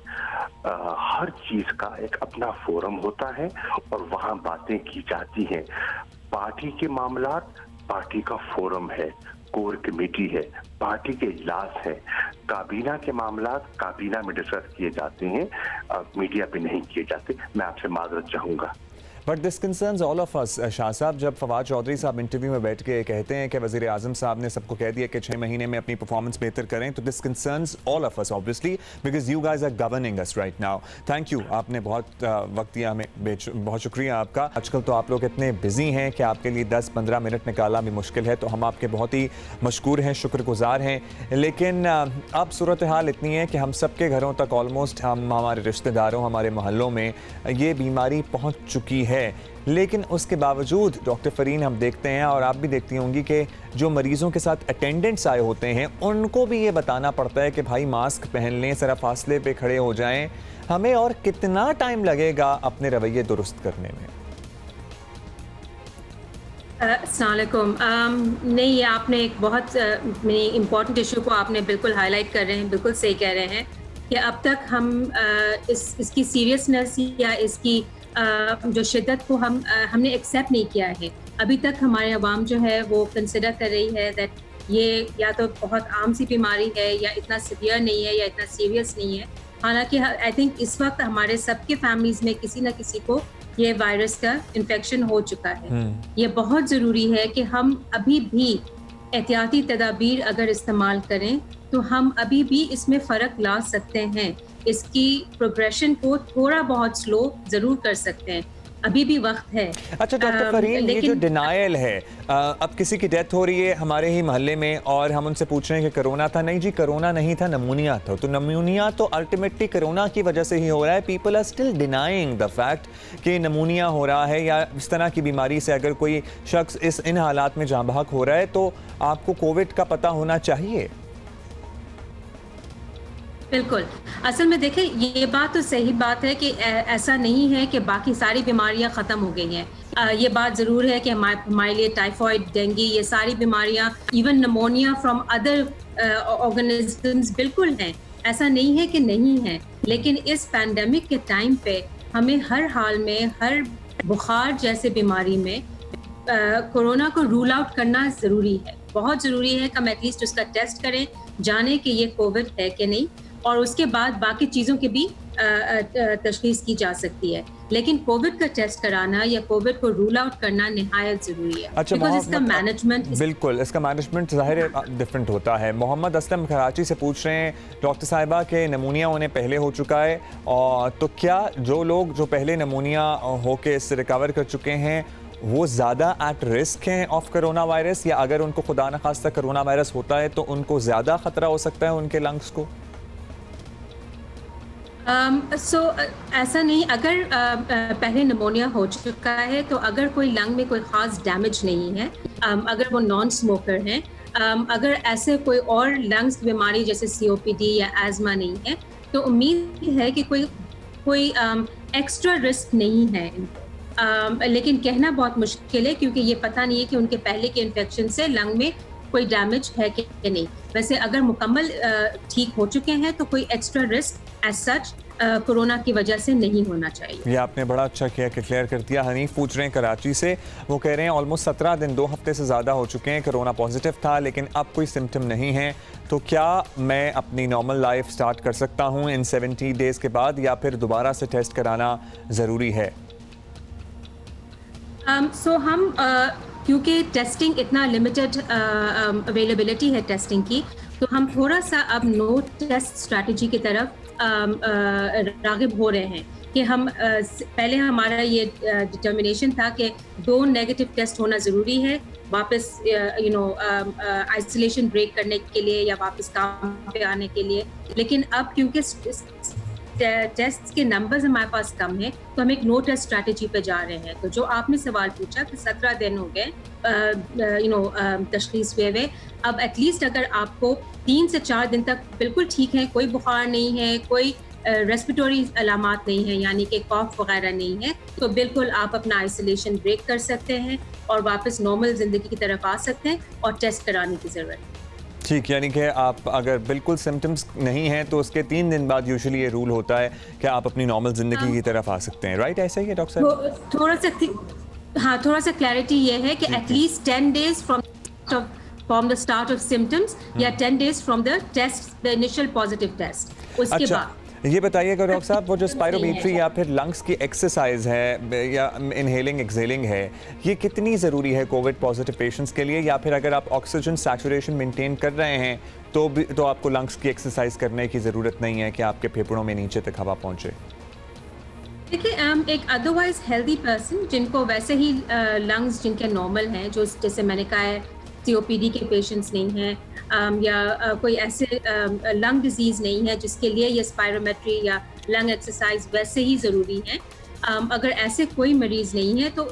हर चीज का एक अपना फोरम होता है और वहां बातें की जाती हैं। पार्टी के मामलात पार्टी का फोरम है, कोर कमेटी है, पार्टी के इजलास है। काबीना के मामलात काबीना में डिस्कस किए जाते हैं, मीडिया पे नहीं किए जाते। मैं आपसे माजरत चाहूंगा। But this concerns all of अस। शाह साहब, जब फवाद चौधरी साहब इंटरव्यू में बैठ के कहते हैं कि वज़ीर आज़म साहब ने सबको कह दिया कि 6 महीने में अपनी परफॉर्मेंस बेहतर करें, तो this concerns all of us obviously, because you guys are governing us right now. Thank you, आपने बहुत वक्त दिया हमें, बहुत शुक्रिया आपका। आजकल तो आप लोग इतने बिजी हैं कि आपके लिए 10-15 मिनट निकालना भी मुश्किल है, तो हम आपके बहुत ही मशकूर हैं, शुक्रगुजार हैं। लेकिन अब सूरत हाल इतनी है कि हम सबके घरों तक ऑलमोस्ट, हमारे रिश्तेदारों, हमारे मोहल्लों में ये बीमारी पहुँच चुकी है। लेकिन उसके बावजूद डॉक्टर फरीन, हम देखते हैं और आप भी देखती होंगी कि जो मरीज़ों के साथ अटेंडेंट्स आए होते हैं उनको भी ये बताना पड़ता है कि भाई मास्क पहन लें, ज़रा फासले पे खड़े हो जाएं। हमें और कितना टाइम लगेगा अपने रवैये दुरुस्त करने में? अस्सलामुअलैकुम। नहीं, आपने एक बहुत इम्पॉर्टेंट इशू को आपने बिल्कुल हाईलाइट कर रहे हैं, बिल्कुल सही कह रहे हैं कि अब तक हम इसकी सीरियसनेस या इसकी जो शिद्दत को हमने एक्सेप्ट नहीं किया है। अभी तक हमारे अवाम जो है वो कंसिडर कर रही है दैट ये या तो बहुत आम सी बीमारी है या इतना सीवियर नहीं है या इतना सीरियस नहीं है। हालांकि आई थिंक इस वक्त हमारे सबके फैमिलीज में किसी न किसी को ये वायरस का इन्फेक्शन हो चुका है। ये बहुत ज़रूरी है कि हम अभी भी एहतियाती तदाबीर अगर इस्तेमाल करें तो हम अभी भी इसमें फ़र्क ला सकते हैं। इसकी प्रोग्रेशन को थोड़ा बहुत स्लो ज़रूर कर सकते हैं, अभी भी वक्त है। अच्छा डॉक्टर फरीन, ये जो डिनायल है, अब किसी की डेथ हो रही है हमारे ही मोहल्ले में और हम उनसे पूछ रहे हैं कि कोरोना था। नहीं जी, कोरोना नहीं था, नमूनिया था। तो नमूनिया तो अल्टीमेटली कोरोना की वजह से ही हो रहा है। People are still denying the fact कि नमूनिया हो रहा है या इस तरह की बीमारी से अगर कोई शख्स इन हालात में जाँ बहक हो रहा है तो आपको कोविड का पता होना चाहिए। बिल्कुल, असल में देखें, ये बात तो सही बात है कि ऐसा नहीं है कि बाकी सारी बीमारियां ख़त्म हो गई हैं। ये बात ज़रूर है कि हमारे लिए टाइफॉइड, डेंगू, ये सारी बीमारियां, even pneumonia from other organisms बिल्कुल हैं। ऐसा नहीं है कि नहीं है, लेकिन इस पैंडेमिक के टाइम पे हमें हर हाल में, हर बुखार जैसे बीमारी में कोरोना को रूल आउट करना ज़रूरी है। बहुत ज़रूरी है कि हम एटलीस्ट उसका टेस्ट करें, जाने कि ये कोविड है कि नहीं, और उसके बाद बाकी चीज़ों की भी तशखीस की जा सकती है। लेकिन कोविड का टेस्ट कराना या कोविड को रूल आउट करना निहायत ज़रूरी है। अच्छा, बिकॉज़ इसका मैनेजमेंट, बिल्कुल इसका मैनेजमेंट ज़ाहिर है डिफरेंट होता है। मोहम्मद असलम कराची से पूछ रहे हैं, डॉक्टर साहिबा के नमूनिया उन्हें पहले हो चुका है, और तो क्या जो लोग जो पहले नमूनिया होके इससे रिकवर कर चुके हैं वो ज़्यादा एट रिस्क हैं ऑफ कोरोना वायरस, या अगर उनको खुदा न खास्ता कोरोना वायरस होता है तो उनको ज़्यादा ख़तरा हो सकता है उनके लंग्स को? ऐसा नहीं। अगर पहले नमोनिया हो चुका है तो अगर कोई लंग में कोई ख़ास डैमेज नहीं है, अगर वो नॉन स्मोकर हैं, अगर ऐसे कोई और लंग्स की बीमारी जैसे COPD या एज़मा नहीं है, तो उम्मीद है कि कोई एक्स्ट्रा रिस्क नहीं है इनको। लेकिन कहना बहुत मुश्किल है क्योंकि ये पता नहीं है कि उनके पहले के इन्फेक्शन से लंग में कोई डैमेज है कि नहीं। वैसे अगर मुकम्मल ठीक हो चुके हैं तो कोई extra risk as such corona की वजह से नहीं होना चाहिए। ये आपने बड़ा अच्छा किया कि क्लियर कर दिया। हनीफ पूछ रहे हैं कराची से, वो कह रहे हैं ऑलमोस्ट 17 दिन 2 हफ्ते से ज़्यादा हो चुके हैं, कोरोना पॉजिटिव था लेकिन अब कोई सिम्टम नहीं है, तो क्या मैं अपनी नॉर्मल लाइफ स्टार्ट कर सकता हूँ इन 70 डेज़ के बाद या फिर दोबारा से टेस्ट कराना ज़रूरी है? हम क्योंकि टेस्टिंग इतना लिमिटेड अवेलेबिलिटी है टेस्टिंग की, तो हम थोड़ा सा अब नो टेस्ट स्ट्रैटेजी की तरफ रागिब हो रहे हैं कि हम पहले हमारा ये डिटर्मिनेशन था कि 2 नेगेटिव टेस्ट होना ज़रूरी है वापस आइसोलेशन ब्रेक करने के लिए या वापस काम पे आने के लिए, लेकिन अब क्योंकि टेस्ट के नंबर्स हमारे पास कम है तो हम एक नो टेस्ट स्ट्रैटेजी पे जा रहे हैं। तो जो आपने सवाल पूछा कि 17 दिन हो गए तशखीस हुए, अब एटलीस्ट अगर आपको 3 से 4 दिन तक बिल्कुल ठीक है, कोई बुखार नहीं है, कोई रेस्पिरेटरी अलामात नहीं है यानी कि कॉफ वगैरह नहीं है, तो बिल्कुल आप अपना आइसोलेशन ब्रेक कर सकते हैं और वापस नॉर्मल ज़िंदगी की तरफ आ सकते हैं और टेस्ट कराने की ज़रूरत है। ठीक, यानी कि आप अगर बिल्कुल सिम्टम्स नहीं हैं तो उसके 3 दिन बाद यूजुअली ये रूल होता है कि आप अपनी नॉर्मल ज़िंदगी की तरफ आ सकते हैं, राइट? ऐसा ही है डॉक्टर साहब? थोड़ा सा क्लैरिटी ये है कि at least 10 days from the start of symptoms या 10 days from the test, the initial positive test, उसके बाद। ये बताइएगा डॉक्टर साहब, वो जो स्पायरोमेट्री या फिर लंग्स की एक्सरसाइज है या इनहेलिंग एक्सहेलिंग है, ये कितनी ज़रूरी है कोविड पॉजिटिव पेशेंट्स के लिए? या फिर अगर आप ऑक्सीजन सैचुरेशन मेंटेन कर रहे हैं तो आपको लंग्स की एक्सरसाइज करने की ज़रूरत नहीं है कि आपके फेफड़ों में नीचे तक हवा पहुँचे? देखिए, एक अदरवाइज हेल्दी पर्सन जिनको वैसे ही लंग्स जिनके नॉर्मल हैं, जो जैसे मैंने कहा है COPD के पेशेंट्स नहीं हैं या कोई ऐसे लंग डिजीज़ नहीं है जिसके लिए ये स्पायरोमेट्री या लंग एक्सरसाइज वैसे ही ज़रूरी है, अगर ऐसे कोई मरीज़ नहीं है तो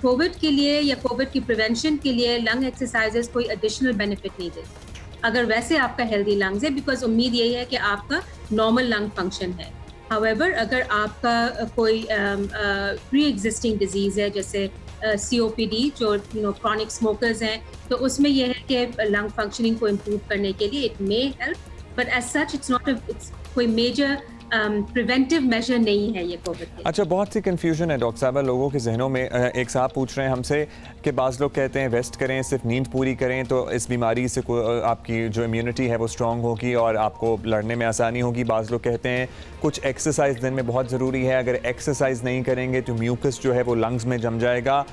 कोविड के लिए या कोविड की प्रिवेंशन के लिए लंग एक्सरसाइजेस कोई एडिशनल बेनिफिट नहीं देते अगर वैसे आपका हेल्दी लंग्स है, बिकॉज उम्मीद यही है कि आपका नॉर्मल लंग फंक्शन है। हाउएवर अगर आपका कोई प्री एग्जिस्टिंग डिजीज़ है जैसे COPD जो क्रॉनिक स्मोकर्स हैं, तो उसमें यह है कि लंग फंक्शनिंग को इम्प्रूव करने के लिए it may help, but as such it's कोई मेजर प्रिवेंटिव मेजर नहीं है ये कोविड के। अच्छा, बहुत सी कंफ्यूजन है डॉक्टर साहब लोगों के जहनों में। एक साहब पूछ रहे हैं हमसे कि बाज़ लोग कहते हैं रेस्ट करें, सिर्फ नींद पूरी करें तो इस बीमारी से आपकी जो इम्यूनिटी है वो स्ट्रॉन्ग होगी और आपको लड़ने में आसानी होगी। बाज़ लोग कहते हैं कुछ एक्सरसाइज दिन में बहुत ज़रूरी है, अगर एक्सरसाइज नहीं करेंगे तो म्यूकस जो है वो लंग्स में जम जाएगा।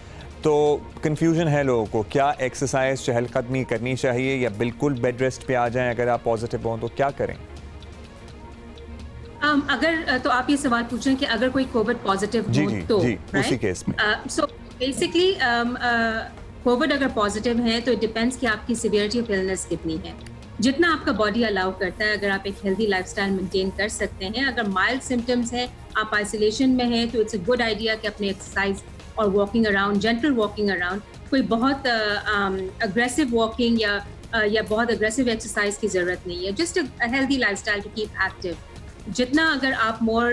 तो कन्फ्यूजन है लोगों को, क्या एक्सरसाइज चहलकदमी करनी चाहिए या बिल्कुल बेड रेस्ट पे आ जाएं अगर आप पॉजिटिव हों, तो क्या करें? अगर तो आप ये सवाल पूछ रहे हैं कि अगर कोई कोविड पॉजिटिव हो तो उसी केस में सो बेसिकली कोविड अगर पॉजिटिव है तो इट डिपेंड्स कि आपकी सिवियरिटी ऑफ इलनेस कितनी है, जितना आपका बॉडी अलाउ करता है। अगर आप एक हेल्दी लाइफस्टाइल मेंटेन कर सकते हैं, अगर माइल्ड सिम्टम्स हैं, आप आइसोलेशन में हैं, तो इट्स अ गुड आइडिया कि अपने एक्सरसाइज और walking around, gentle walking around, कोई बहुत अग्रेसिव वॉकिंग या बहुत अग्रेसिव एक्सरसाइज की ज़रूरत नहीं है, just a healthy lifestyle to keep active. जितना अगर आप मोर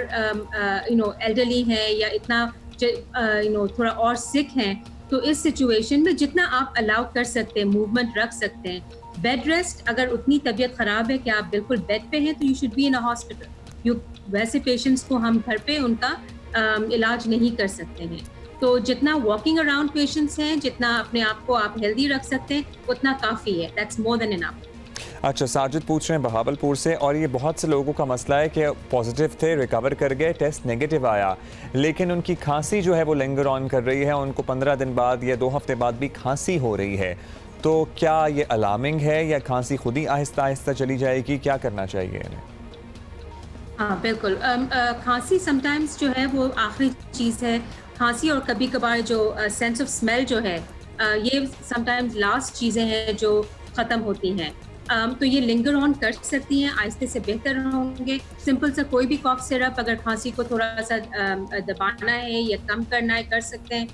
एल्डरली हैं या इतना थोड़ा और सिक हैं, तो इस सिचुएशन में जितना आप अलाउ कर सकते हैं, मूवमेंट रख सकते हैं। बेड रेस्ट, अगर उतनी तबीयत ख़राब है कि आप बिल्कुल बेड पे हैं, तो you should be in a hospital. वैसे पेशेंट्स को हम घर पे उनका इलाज नहीं कर सकते हैं। तो जितना वॉकिंग अराउंड पेशेंट्स हैं, जितना अपने आप को आप हेल्दी रख सकते हैं, उतना काफ़ी है। That's more than enough. अच्छा, साजिद पूछ रहे हैं बहावलपुर से, और ये बहुत से लोगों का मसला है कि पॉजिटिव थे, रिकवर कर गए, टेस्ट नेगेटिव आया, लेकिन उनकी खांसी जो है वो लिंगर ऑन कर रही है, उनको 15 दिन बाद या 2 हफ्ते बाद भी खांसी हो रही है। तो क्या ये अलार्मिंग है या खांसी खुद ही आहिस्ता आहिस्ता चली जाएगी? क्या करना चाहिए इन्हें? हाँ बिल्कुल, खांसी समटाइम्स जो है वो आखिरी चीज़ है। खांसी और कभी कभार जो सेंस ऑफ स्मेल जो है, ये समटाइम्स लास्ट चीज़ें हैं जो ख़त्म होती हैं। तो ये लिंगर ऑन कर सकती हैं, आहिस्ते से बेहतर होंगे। सिंपल सा कोई भी कॉफ सिरप अगर खांसी को थोड़ा सा दबाना है या कम करना है, कर सकते हैं।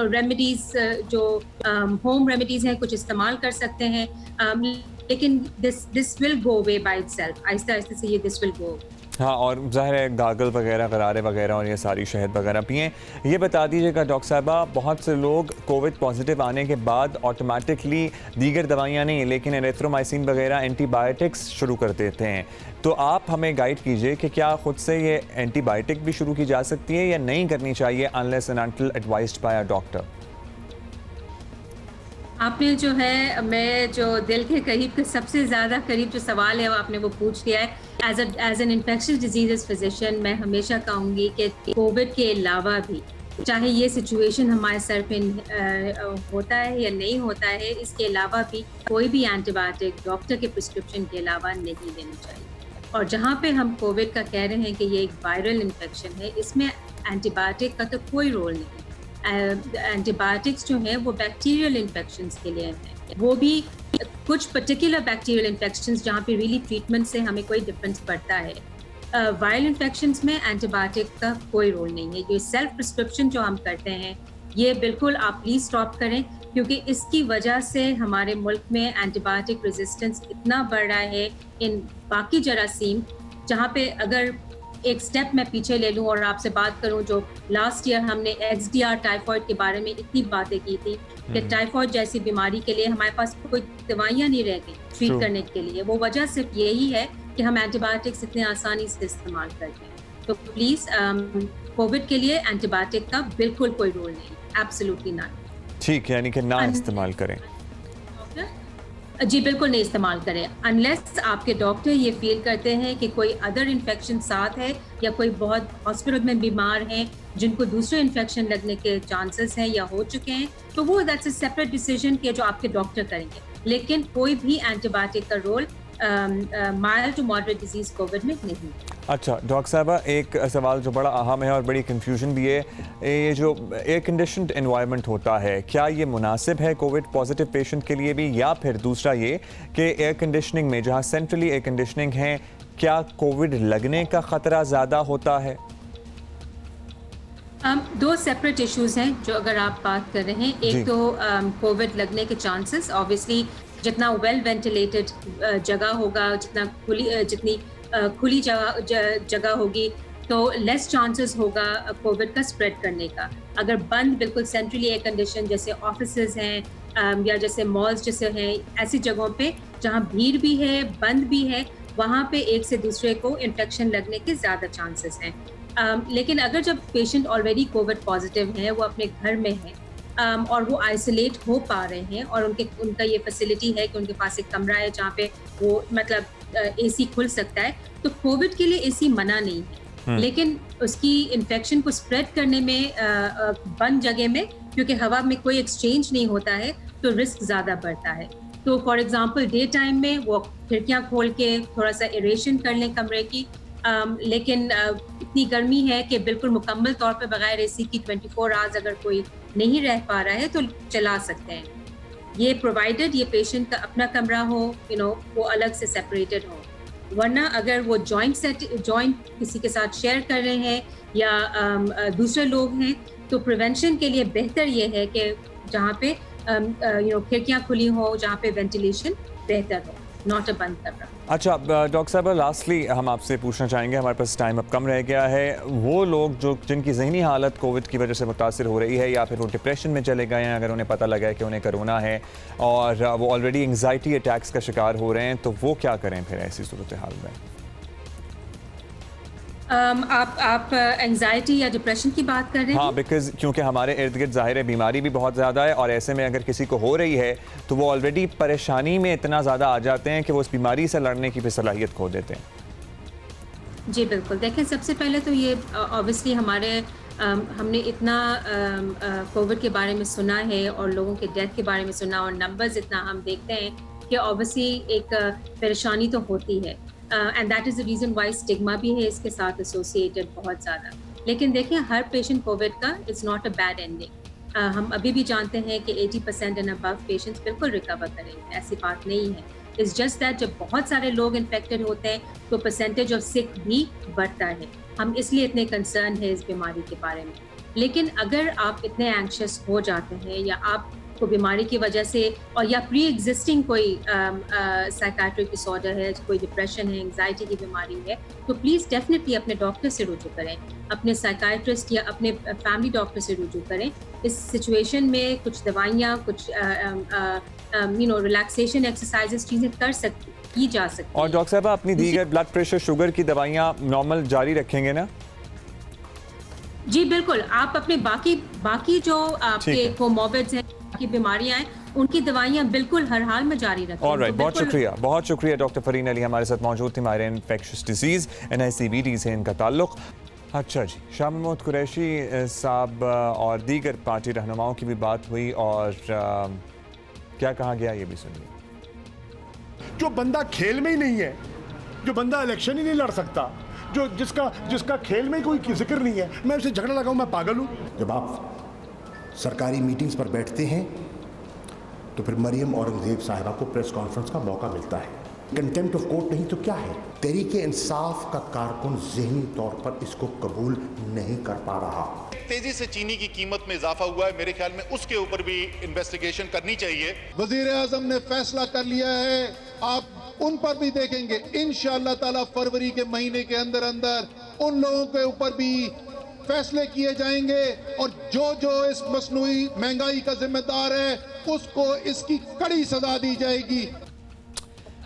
रेमेडीज़ जो होम रेमेडीज़ हैं कुछ इस्तेमाल कर सकते हैं, लेकिन this will go away by itself. आहिस्ते आहिस्ते से ये दिस विल गो। हाँ, और ज़ाहिर है गागल वगैरह, गरारे वगैरह और ये सारी शहद वगैरह पिएँ। ये बता दीजिएगा डॉक्टर साहबा, बहुत से लोग कोविड पॉजिटिव आने के बाद ऑटोमेटिकली दीगर दवाइयाँ नहीं लेकिन एरिथ्रोमाइसिन वगैरह एंटीबायोटिक्स शुरू कर देते हैं, तो आप हमें गाइड कीजिए कि क्या ख़ुद से ये एंटीबायोटिक भी शुरू की जा सकती है या नहीं करनी चाहिए unless and until advised by a doctor? आपने जो है, मैं जो दिल के करीब के सबसे ज़्यादा करीब जो सवाल है वो आपने वो पूछ लिया है। As an infectious disease physician मैं हमेशा कहूँगी कि कोविड के अलावा भी, चाहे ये सिचुएशन हमारे सर पे होता है या नहीं होता है, इसके अलावा भी कोई भी एंटीबायोटिक डॉक्टर के प्रिस्क्रिप्शन के अलावा नहीं लेनी चाहिए। और जहाँ पे हम कोविड का कह रहे हैं कि ये एक वायरल इन्फेक्शन है, इसमें एंटीबायोटिक का तो कोई रोल नहीं है। एंटीबायोटिक्स जो हैं वो बैक्टीरियल इन्फेक्शंस के लिए हैं, वो भी कुछ पर्टिकुलर बैक्टीरियल इन्फेक्शंस जहाँ पे रियली ट्रीटमेंट से हमें कोई डिफरेंस पड़ता है। वायरल इन्फेक्शंस में एंटीबायोटिक का कोई रोल नहीं है। ये सेल्फ प्रिस्क्रिप्शन जो हम करते हैं ये बिल्कुल आप प्लीज़ स्टॉप करें, क्योंकि इसकी वजह से हमारे मुल्क में एंटीबायोटिक रेजिस्टेंस इतना बढ़ रहा है इन बाकी जरासीम, जहाँ पे अगर एक स्टेप मैं पीछे ले लूँ और आपसे बात करूँ, जो लास्ट ईयर हमने XDR टाइफॉइड के बारे में इतनी बातें की थी कि टाइफॉइड जैसी बीमारी के लिए हमारे पास कोई दवाइयाँ नहीं रह गई ट्रीट करने के लिए। वो वजह सिर्फ यही है कि हम एंटीबायोटिक्स इतने आसानी से इस्तेमाल करते हैं। तो प्लीज़ कोविड के लिए एंटीबायोटिक का बिल्कुल कोई रोल नहीं, एब्सोल्युटली नॉट। ठीक है, यानी कि ना इस्तेमाल करें। जी बिल्कुल नहीं इस्तेमाल करें अनलेस आपके डॉक्टर ये फील करते हैं कि कोई अदर इन्फेक्शन साथ है या कोई बहुत हॉस्पिटल में बीमार हैं जिनको दूसरे इन्फेक्शन लगने के चांसेस हैं या हो चुके हैं, तो वो दैट्स अ सेपरेट डिसीजन कि जो आपके डॉक्टर करेंगे। लेकिन कोई भी एंटीबायोटिक का role mild to moderate disease COVID में नहीं। अच्छा डॉक्टर साहबा, एक सवाल जो बड़ा अहम है और बड़ी कंफ्यूजन भी है, ये जो एयर कंडीशनड एनवायरनमेंट होता है, क्या ये मुनासिब है कोविड पॉजिटिव पेशेंट के लिए भी, या फिर दूसरा ये कि एयर कंडीशनिंग में जहाँ सेंट्रली एयर कंडीशनिंग है, क्या कोविड लगने का ख़तरा ज़्यादा होता है? दो सेपरेट इश्यूज हैं जो अगर आप बात कर रहे हैं। एक तो कोविड लगने के चांसेस, ऑब्वियसली जितना वेल वेंटिलेटेड जगह होगा, जितनी खुली जगह होगी, तो लेस चांसेस होगा कोविड का स्प्रेड करने का। अगर बंद बिल्कुल सेंट्रली एयर कंडीशन जैसे ऑफिसेज हैं या जैसे मॉल्स जैसे हैं, ऐसी जगहों पे जहाँ भीड़ भी है, बंद भी है, वहाँ पे एक से दूसरे को इन्फेक्शन लगने के ज़्यादा चांसेस हैं। लेकिन अगर जब पेशेंट ऑलरेडी कोविड पॉजिटिव है, वो अपने घर में है और वो आइसोलेट हो पा रहे हैं और उनका ये फैसिलिटी है कि उनके पास एक कमरा है जहाँ पे वो मतलब एसी खुल सकता है, तो कोविड के लिए एसी मना नहीं है। लेकिन उसकी इन्फेक्शन को स्प्रेड करने में बंद जगह में, क्योंकि हवा में कोई एक्सचेंज नहीं होता है, तो रिस्क ज़्यादा बढ़ता है। तो फॉर एग्जांपल डे टाइम में वो खिड़कियाँ खोल के थोड़ा सा एरेशन कर लें कमरे की, लेकिन इतनी गर्मी है कि बिल्कुल मुकम्मल तौर पे बगैर एसी की 24 आवर्स अगर कोई नहीं रह पा रहा है तो चला सकते हैं, ये प्रोवाइडेड ये पेशेंट का अपना कमरा हो, वो अलग से सेपरेटेड हो। वरना अगर वो जॉइंट किसी के साथ शेयर कर रहे हैं या दूसरे लोग हैं, तो प्रिवेंशन के लिए बेहतर ये है कि जहाँ पे खिड़कियाँ खुली हो, जहाँ पे वेंटिलेशन बेहतर हो, नॉट अ बंद कमरा। अच्छा डॉक्टर साहब, लास्टली हम आपसे पूछना चाहेंगे, हमारे पास टाइम अब कम रह गया है, वो लोग जो जिनकी ज़हनी हालत कोविड की वजह से मुतासिर हो रही है या फिर वो डिप्रेशन में चले गए हैं, अगर उन्हें पता लगा है कि उन्हें कोरोना है और वो ऑलरेडी एंग्जाइटी अटैक्स का शिकार हो रहे हैं, तो वो क्या करें फिर ऐसी सूरत हाल में? आप एंजाइटी या डिप्रेशन की बात कर रहे हैं? हाँ, बिकॉज क्योंकि हमारे इर्द गिर्द ज़ाहिर है बीमारी भी बहुत ज़्यादा है और ऐसे में अगर किसी को हो रही है तो वो ऑलरेडी परेशानी में इतना ज़्यादा आ जाते हैं कि वो उस बीमारी से लड़ने की भी सलाहियत खो देते हैं। जी बिल्कुल, देखें सबसे पहले तो ये ऑब्वियसली हमने इतना कोविड के बारे में सुना है और लोगों के डेथ के बारे में सुना और नंबर्स इतना हम देखते हैं कि ऑब्वियसली एक परेशानी तो होती है, and that is the reason why stigma भी है इसके साथ एसोसिएटेड बहुत ज़्यादा। लेकिन देखें हर पेशेंट कोविड का is not a bad ending. हम अभी भी जानते हैं कि 80% एंड अबव पेशेंट्स बिल्कुल रिकवर करेंगे, ऐसी बात नहीं है। इट्स जस्ट दैट जब बहुत सारे लोग इन्फेक्टेड होते हैं तो परसेंटेज ऑफ सिक भी बढ़ता है। हम इसलिए इतने कंसर्न है इस बीमारी के बारे में। लेकिन अगर आप इतने एंक्शस हो जाते हैं या आप कोई बीमारी की वजह से और या प्री एग्जिस्टिंग कोई साइकाट्रिक डिसऑर्डर है, कोई डिप्रेशन है, एंजाइटी की बीमारी है, तो प्लीज़ डेफिनेटली अपने डॉक्टर से रुजू करें, अपने साइकाट्रिस्ट या अपने फैमिली डॉक्टर से रुजू करें। इस सिचुएशन में कुछ दवाइयाँ, कुछ रिलैक्सेशन एक्सरसाइजेस चीज़ें की जा सकती। और डॉक्टर साहब अपनी दीगर ब्लड प्रेशर, शुगर की दवाइयाँ नॉर्मल जारी रखेंगे ना? जी बिल्कुल, आप अपने बाकी जो आपके कोमॉर्बिड्स हैं, बाकी बीमारियां हैं, उनकी दवाइयां बिल्कुल हर हाल में जारी रखें। ऑलराइट, बहुत शुक्रिया डॉक्टर फरीन अली हमारे साथ मौजूद थे। हमारे इन्फेक्शियस डिजीज़ NICVD से इनका ताल्लुक। अच्छा जी, शाह महमूद कुरैशी साहब और दीगर पार्टी रहनुमाओं की भी बात हुई और क्या कहा गया ये भी सुनिए। जो बंदा खेल में ही नहीं है, जो बंदा इलेक्शन ही नहीं लड़ सकता, जो जिसका खेल में कोई जिक्र नहीं है, मैं उससे झगड़ा लगाऊं, मैं पागल हूं। जब आप सरकारी मीटिंग्स पर बैठते हैं तो फिर मरियम औरंगजेब साहिबा को प्रेस कॉन्फ्रेंस का मौका मिलता है। कंटेम्प्ट ऑफ कोर्ट नहीं तो क्या है? तहरीक इंसाफ का कारकुन ज़हनी तौर पर इसको कबूल नहीं कर पा रहा। तेजी से चीनी की कीमत में इजाफा हुआ है, मेरे ख्याल में उसके ऊपर भी इन्वेस्टिगेशन करनी चाहिए। वजीर आजम ने फैसला कर लिया है, आप उन पर भी देखेंगे इंशाअल्लाह ताला फरवरी के महीने के अंदर उन लोगों के ऊपर भी फैसले किए जाएंगे और जो इस मसनूई महंगाई का जिम्मेदार है उसको इसकी कड़ी सजा दी जाएगी।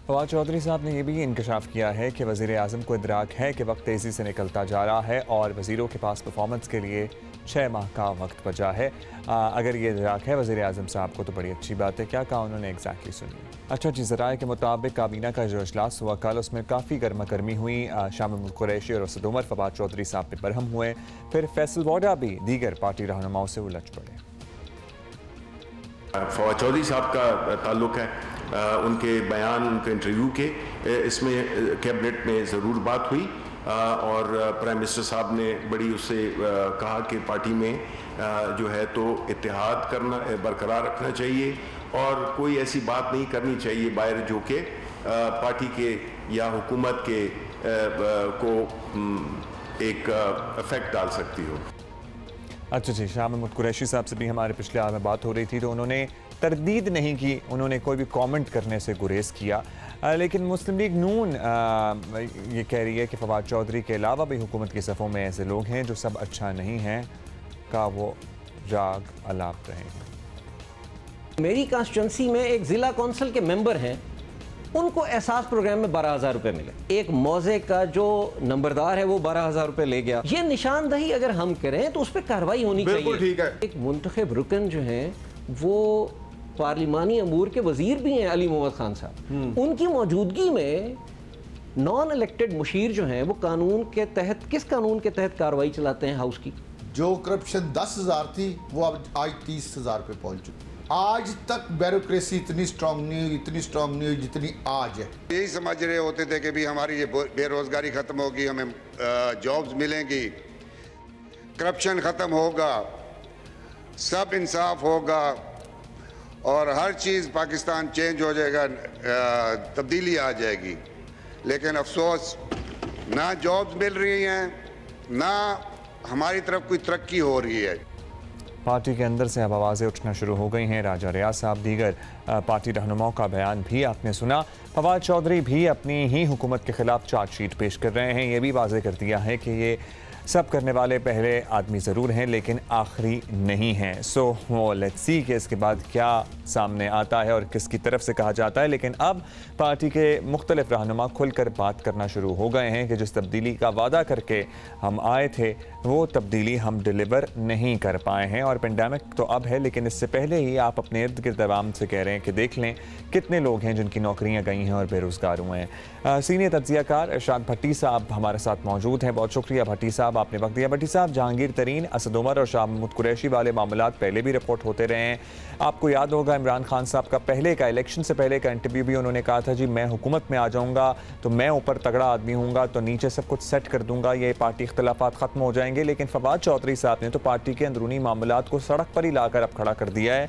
फवाद चौधरी साहब ने यह भी इंकशाफ किया है कि वज़ीर आज़म को इदराक है कि वक्त तेज़ी से निकलता जा रहा है और वज़ीरों के पास परफॉर्मेंस के लिए 6 माह का वक्त बचा है। अगर ये इदराक है वज़ीर आज़म साहब को तो बड़ी अच्छी बात है। क्या कहा उन्होंने एग्जैक्टली सुनिए। अच्छा जी, ज़राए के मुताबिक काबीना का जो इजलास हुआ कल, उसमें काफ़ी गर्मा गर्मी हुई। शाह महमूद कुरैशी और असद उमर फवाद चौधरी साहब पे बरहम हुए, फिर फैसल वोडा भी दीगर पार्टी रहनुमाओं से उलझ पड़े। फवाद चौधरी साहब का ताल्लुक है उनके बयान, उनके इंटरव्यू के, इसमें कैबिनेट में ज़रूर बात हुई और प्राइम मिनिस्टर साहब ने बड़ी उससे कहा कि पार्टी में जो है तो इत्तेहाद करना बरकरार रखना चाहिए और कोई ऐसी बात नहीं करनी चाहिए बाहर जो कि पार्टी के या हुकूमत के को एक इफेक्ट डाल सकती हो। अच्छा जी, शाह महमूद कुरैशी साहब से भी हमारे पिछले आवर में बात हो रही थी तो उन्होंने तरदीद नहीं की, उन्होंने कोई भी कमेंट करने से गुरेज किया। लेकिन मुस्लिम लीग नून ये कह रही है कि फवाद चौधरी के अलावा भी हुकूमत की सफ़ों में ऐसे लोग हैं जो सब अच्छा नहीं हैं, का वो राग अलाप रहे हैं। मेरी कॉन्स्टिट्यूंसी में एक ज़िला कौंसिल के मेंबर हैं, उनको एहसास प्रोग्राम में 12,000 रुपये मिले। एक मौजे का जो नंबरदार है वो 12,000 रुपये ले गया। ये निशानदही अगर हम करें तो उस पर कार्रवाई होनी चाहिए। ठीक है। एक मुंतखब रुकन जो हैं वो पार्लिमानी अमूर के वजीर भी हैं, अली मोहम्मद खान साहब, उनकी मौजूदगी में नॉन इलेक्टेड मुशीर जो हैं वो कानून के तहत, किस कानून के तहत कार्रवाई चलाते हैं हाउस की? जो करप्शन 10,000 थी वो अब आज 30,000 पे पहुंच चुकी। आज तक ब्यूरोक्रेसी इतनी स्ट्रांग नहीं हुई जितनी आज है। यही समझ रहे होते थे कि भी हमारी ये बेरोजगारी खत्म होगी, हमें जॉब्स मिलेंगी, करप्शन खत्म होगा, सब इंसाफ होगा और हर चीज़ पाकिस्तान चेंज हो जाएगा, तब्दीली आ जाएगी। लेकिन अफसोस, ना जॉब्स मिल रही हैं, ना हमारी तरफ कोई तरक्की हो रही है। पार्टी के अंदर से अब आवाज़ें उठना शुरू हो गई हैं। राजा रियाज साहब, दीगर पार्टी रहनुमाओं का बयान भी आपने सुना। फवाद चौधरी भी अपनी ही हुकूमत के खिलाफ चार्जशीट पेश कर रहे हैं। ये भी वाज़ेह कर दिया है कि ये सब करने वाले पहले आदमी ज़रूर हैं लेकिन आखिरी नहीं हैं। सो लेट्स सी कि इसके बाद क्या सामने आता है और किसकी तरफ से कहा जाता है। लेकिन अब पार्टी के मुख्तलिफ रहनुमा खुलकर बात करना शुरू हो गए हैं कि जिस तब्दीली का वादा करके हम आए थे वो तब्दीली हम डिलीवर नहीं कर पाए हैं। और पेंडेमिक तो अब है, लेकिन इससे पहले ही आप अपने इर्द गिर्द आवाम से कह रहे हैं कि देख लें कितने लोग हैं जिनकी नौकरियां गई हैं और बेरोज़गार हुए हैं। सीनियर तज्ज़ियाकार इरशाद भट्टी साहब हमारे साथ मौजूद हैं। बहुत शुक्रिया भट्टी साहब, आपने वक्त दिया। भट्टी साहब, जहांगीर तरीन, असद उमर और शाह महमूद कुरैशी वाले मामलात पहले भी रिपोर्ट होते रहे हैं। आपको याद होगा इमरान खान साहब का पहले का इलेक्शन से पहले का इंटरव्यू भी उन्होंने कहा था जी मैं हुकूमत में आ जाऊँगा तो मैं ऊपर तगड़ा आदमी हूँगा तो नीचे सब कुछ सेट कर दूँगा, ये पार्टी इख्तलाफात ख़त्म हो जाएंगे। लेकिन फवाद चौधरी साहब ने तो पार्टी के अंदरूनी मामलात को सड़क पर ही लाकर अब खड़ा कर दिया है।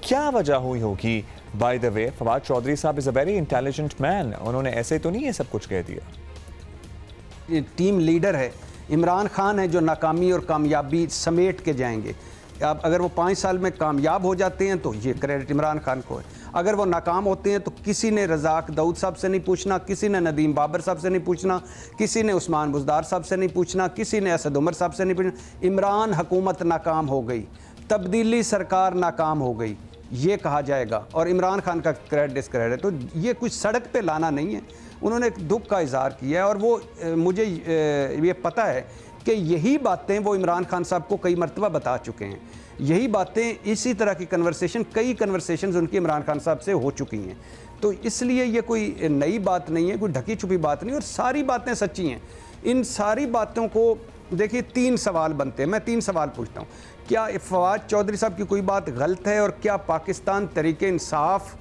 क्या वजह हुई होगी? By the way, Fawad Chaudhry साहब is a very intelligent man, उन्होंने ऐसे तो नहीं ये सब कुछ कह दिया। टीम लीडर है, इमरान खान है जो नाकामी और कामयाबी समेट के जाएंगे। अब अगर वो 5 साल में कामयाब हो जाते हैं तो ये क्रेडिट इमरान खान को है, अगर वो नाकाम होते हैं तो किसी ने रज़ाक दाऊद साहब से नहीं पूछना, किसी ने नदीम बाबर साहब से नहीं पूछना, किसी ने उस्मान बुज़दार साहब से नहीं पूछना, किसी ने असद उमर साहब से नहीं पूछना। इमरान हुकूमत नाकाम हो गई, तब्दीली सरकार नाकाम हो गई, ये कहा जाएगा और इमरान खान का क्रेडिट डिस्क्रेडिट है। तो ये कुछ सड़क पे लाना नहीं है। उन्होंने एक दुख का इज़हार किया है और वो मुझे ये पता है कि यही बातें वो इमरान खान साहब को कई मरतबा बता चुके हैं। यही बातें, इसी तरह की कई कन्वर्सेशंस उनकी इमरान खान साहब से हो चुकी हैं। तो इसलिए ये कोई नई बात नहीं है, कोई ढकी छुपी बात नहीं, और सारी बातें सच्ची हैं। इन सारी बातों को देखिए 3 सवाल बनते हैं। मैं 3 सवाल पूछता हूँ। क्या फवाद चौधरी साहब की कोई बात गलत है और क्या पाकिस्तान तरीके इंसाफ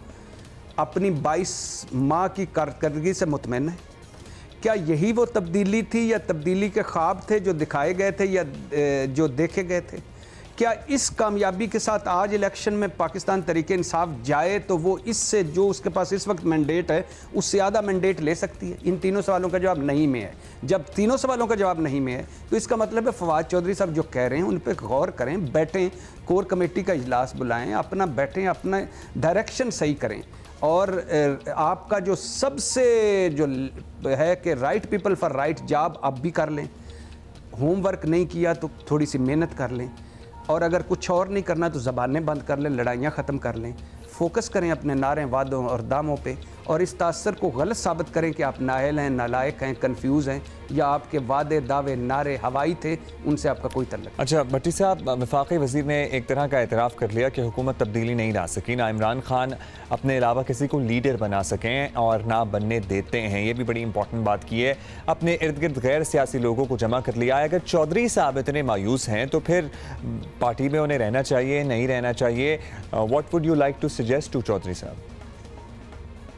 अपनी 22 माह की कारकर्दगी से मुतमईन है? क्या यही वो तब्दीली थी या तब्दीली के ख्वाब थे जो दिखाए गए थे या जो देखे गए थे? क्या इस कामयाबी के साथ आज इलेक्शन में पाकिस्तान तरीके इंसाफ जाए तो वो इससे जो उसके पास इस वक्त मैंडेट है उससे ज़्यादा मैंडेट ले सकती है? इन तीनों सवालों का जवाब नहीं में है। जब तीनों सवालों का जवाब नहीं में है तो इसका मतलब है फवाद चौधरी साहब जो कह रहे हैं उन पर गौर करें, बैठें, कोर कमेटी का इजलास बुलाएँ, अपना बैठें, अपना डायरेक्शन सही करें। और आपका जो सबसे जो है कि right people for right job आप भी कर लें। होमवर्क नहीं किया तो थोड़ी सी मेहनत कर लें, और अगर कुछ और नहीं करना तो ज़बानें बंद कर लें, लड़ाइयाँ ख़त्म कर लें, फोकस करें अपने नारे, वादों और दामों पे, और इस तासर को गलत साबित करें कि आप नाअहल हैं, नालायक हैं, कंफ्यूज हैं, या आपके वादे, दावे, नारे हवाई थे, उनसे आपका कोई तल्लुक। अच्छा भट्टी साहब, वफाकी वज़ीर ने एक तरह का एतराफ़ कर लिया कि हुकूमत तब्दीली नहीं ला सकी, ना इमरान खान अपने अलावा किसी को लीडर बना सकें और ना बनने देते हैं। ये भी बड़ी इंपॉर्टेंट बात की है। अपने इर्द गिर्द गैर सियासी लोगों को जमा कर लिया है। अगर चौधरी साहब इतने मायूस हैं तो फिर पार्टी में उन्हें रहना चाहिए, नहीं रहना चाहिए? What would you like to suggest to Chaudhary sahab?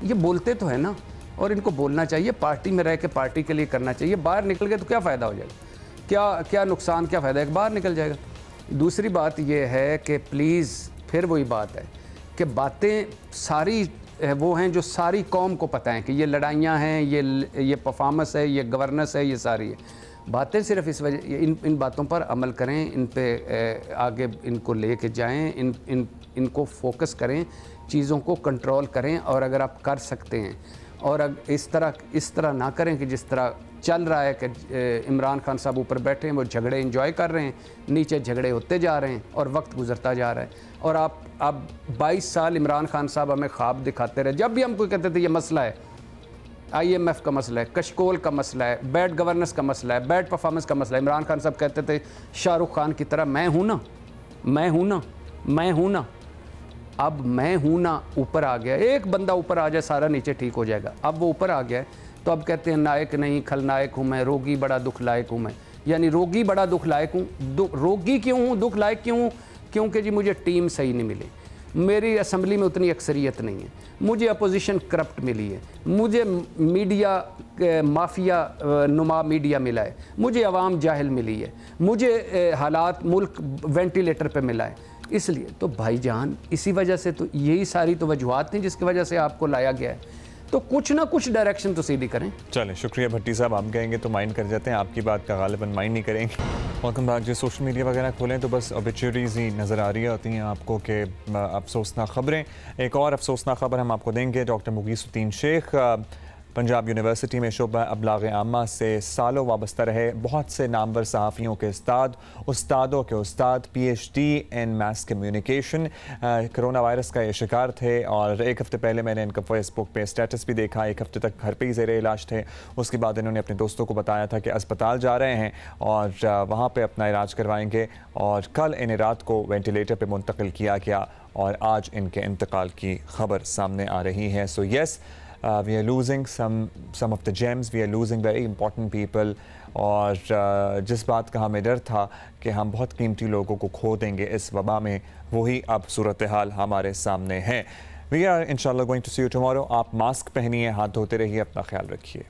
ये बोलते तो है ना, और इनको बोलना चाहिए, पार्टी में रह के पार्टी के लिए करना चाहिए। बाहर निकल गए तो क्या फ़ायदा हो जाएगा? क्या नुकसान, क्या फ़ायदा है? बाहर निकल जाएगा। दूसरी बात यह है कि प्लीज़, फिर वही बात है कि बातें सारी वो हैं जो सारी कौम को पता है कि ये लड़ाइयाँ हैं, ये परफॉर्मेंस है, ये गवर्नेंस है, ये सारी है बातें। सिर्फ इस वजह इन बातों पर अमल करें, इन पे आगे इनको ले के जाएँ, इनको फोकस करें, चीज़ों को कंट्रोल करें। और अगर आप कर सकते हैं, और इस तरह ना करें कि जिस तरह चल रहा है कि इमरान खान साहब ऊपर बैठे हैं, वो झगड़े एंजॉय कर रहे हैं, नीचे झगड़े होते जा रहे हैं और वक्त गुजरता जा रहा है। और आप अब 22 साल इमरान खान साहब हमें ख्वाब दिखाते रहे। जब भी हम कोई कहते थे ये मसला है, IMF का मसला है, कशकोल का मसला है, बैड गवर्नेंस का मसला है, बैड परफॉर्मेंस का मसला है, इमरान खान साहब कहते थे शाहरुख खान की तरह मैं हूँ ना, मैं हूँ ना, मैं हूँ ना। अब मैं हूँ ना ऊपर आ गया। एक बंदा ऊपर आ जाए सारा नीचे ठीक हो जाएगा। अब वो ऊपर आ गया है तो अब कहते हैं नायक नहीं खलनायक हूँ मैं, रोगी बड़ा दुख लायक हूँ मैं। यानी रोगी बड़ा दुख लायक हूँ। रोगी क्यों हूँ, दुख लायक क्यों हूँ? क्योंकि जी मुझे टीम सही नहीं मिली, मेरी असम्बली में उतनी अक्सरियत नहीं है, मुझे अपोजिशन करप्ट मिली है, मुझे मीडिया माफिया नुमा मीडिया मिला है, मुझे अवाम जाहिल मिली है, मुझे हालात मुल्क वेंटिलेटर पे मिला है। इसलिए तो भाईजान, इसी वजह से तो यही सारी तो वजूहत थी जिसकी वजह से आपको लाया गया है। तो कुछ ना कुछ डायरेक्शन तो सीधी करें। चलें, शुक्रिया भट्टी साहब। आप कहेंगे तो माइंड कर जाते हैं, आपकी बात का गालिबन माइंड नहीं करेंगे। Welcome back. जो सोशल मीडिया वगैरह खोलें तो बस ऑबिचुरीज ही नज़र आ रही होती हैं आपको कि अफसोसनाक खबरें। एक और अफसोसनाक खबर हम आपको देंगे। डॉक्टर मुगीसुद्दीन शेख पंजाब यूनिवर्सिटी में शोबा अबलाग आमा से सालों वाबस्ता रहे बहुत से नामवर सहाफ़ियों के उस्तादों के उस्ताद, PhD इन मास कम्युनिकेशन, कोरोना वायरस का ये शिकार थे। और एक हफ़्ते पहले मैंने इनका फेसबुक पे स्टेटस भी देखा। एक हफ़्ते तक घर पे ही ज़ेरे इलाज थे। उसके बाद इन्होंने अपने दोस्तों को बताया था कि अस्पताल जा रहे हैं और वहाँ पर अपना इलाज करवाएँगे। और कल इन्हें रात को वेंटिलेटर पर मुंतकिल किया गया और आज इनके इंतकाल की खबर सामने आ रही है। So yes, we are losing some of the gems, we are losing very important people। और जिस बात का हमें डर था कि हम बहुत कीमती लोगों को खो देंगे इस वबा में, वही अब सूरत हाल हमारे सामने है। We are inshallah going to see you tomorrow। आप मास्क पहनिए, हाथ धोते रहिए, अपना ख्याल रखिए।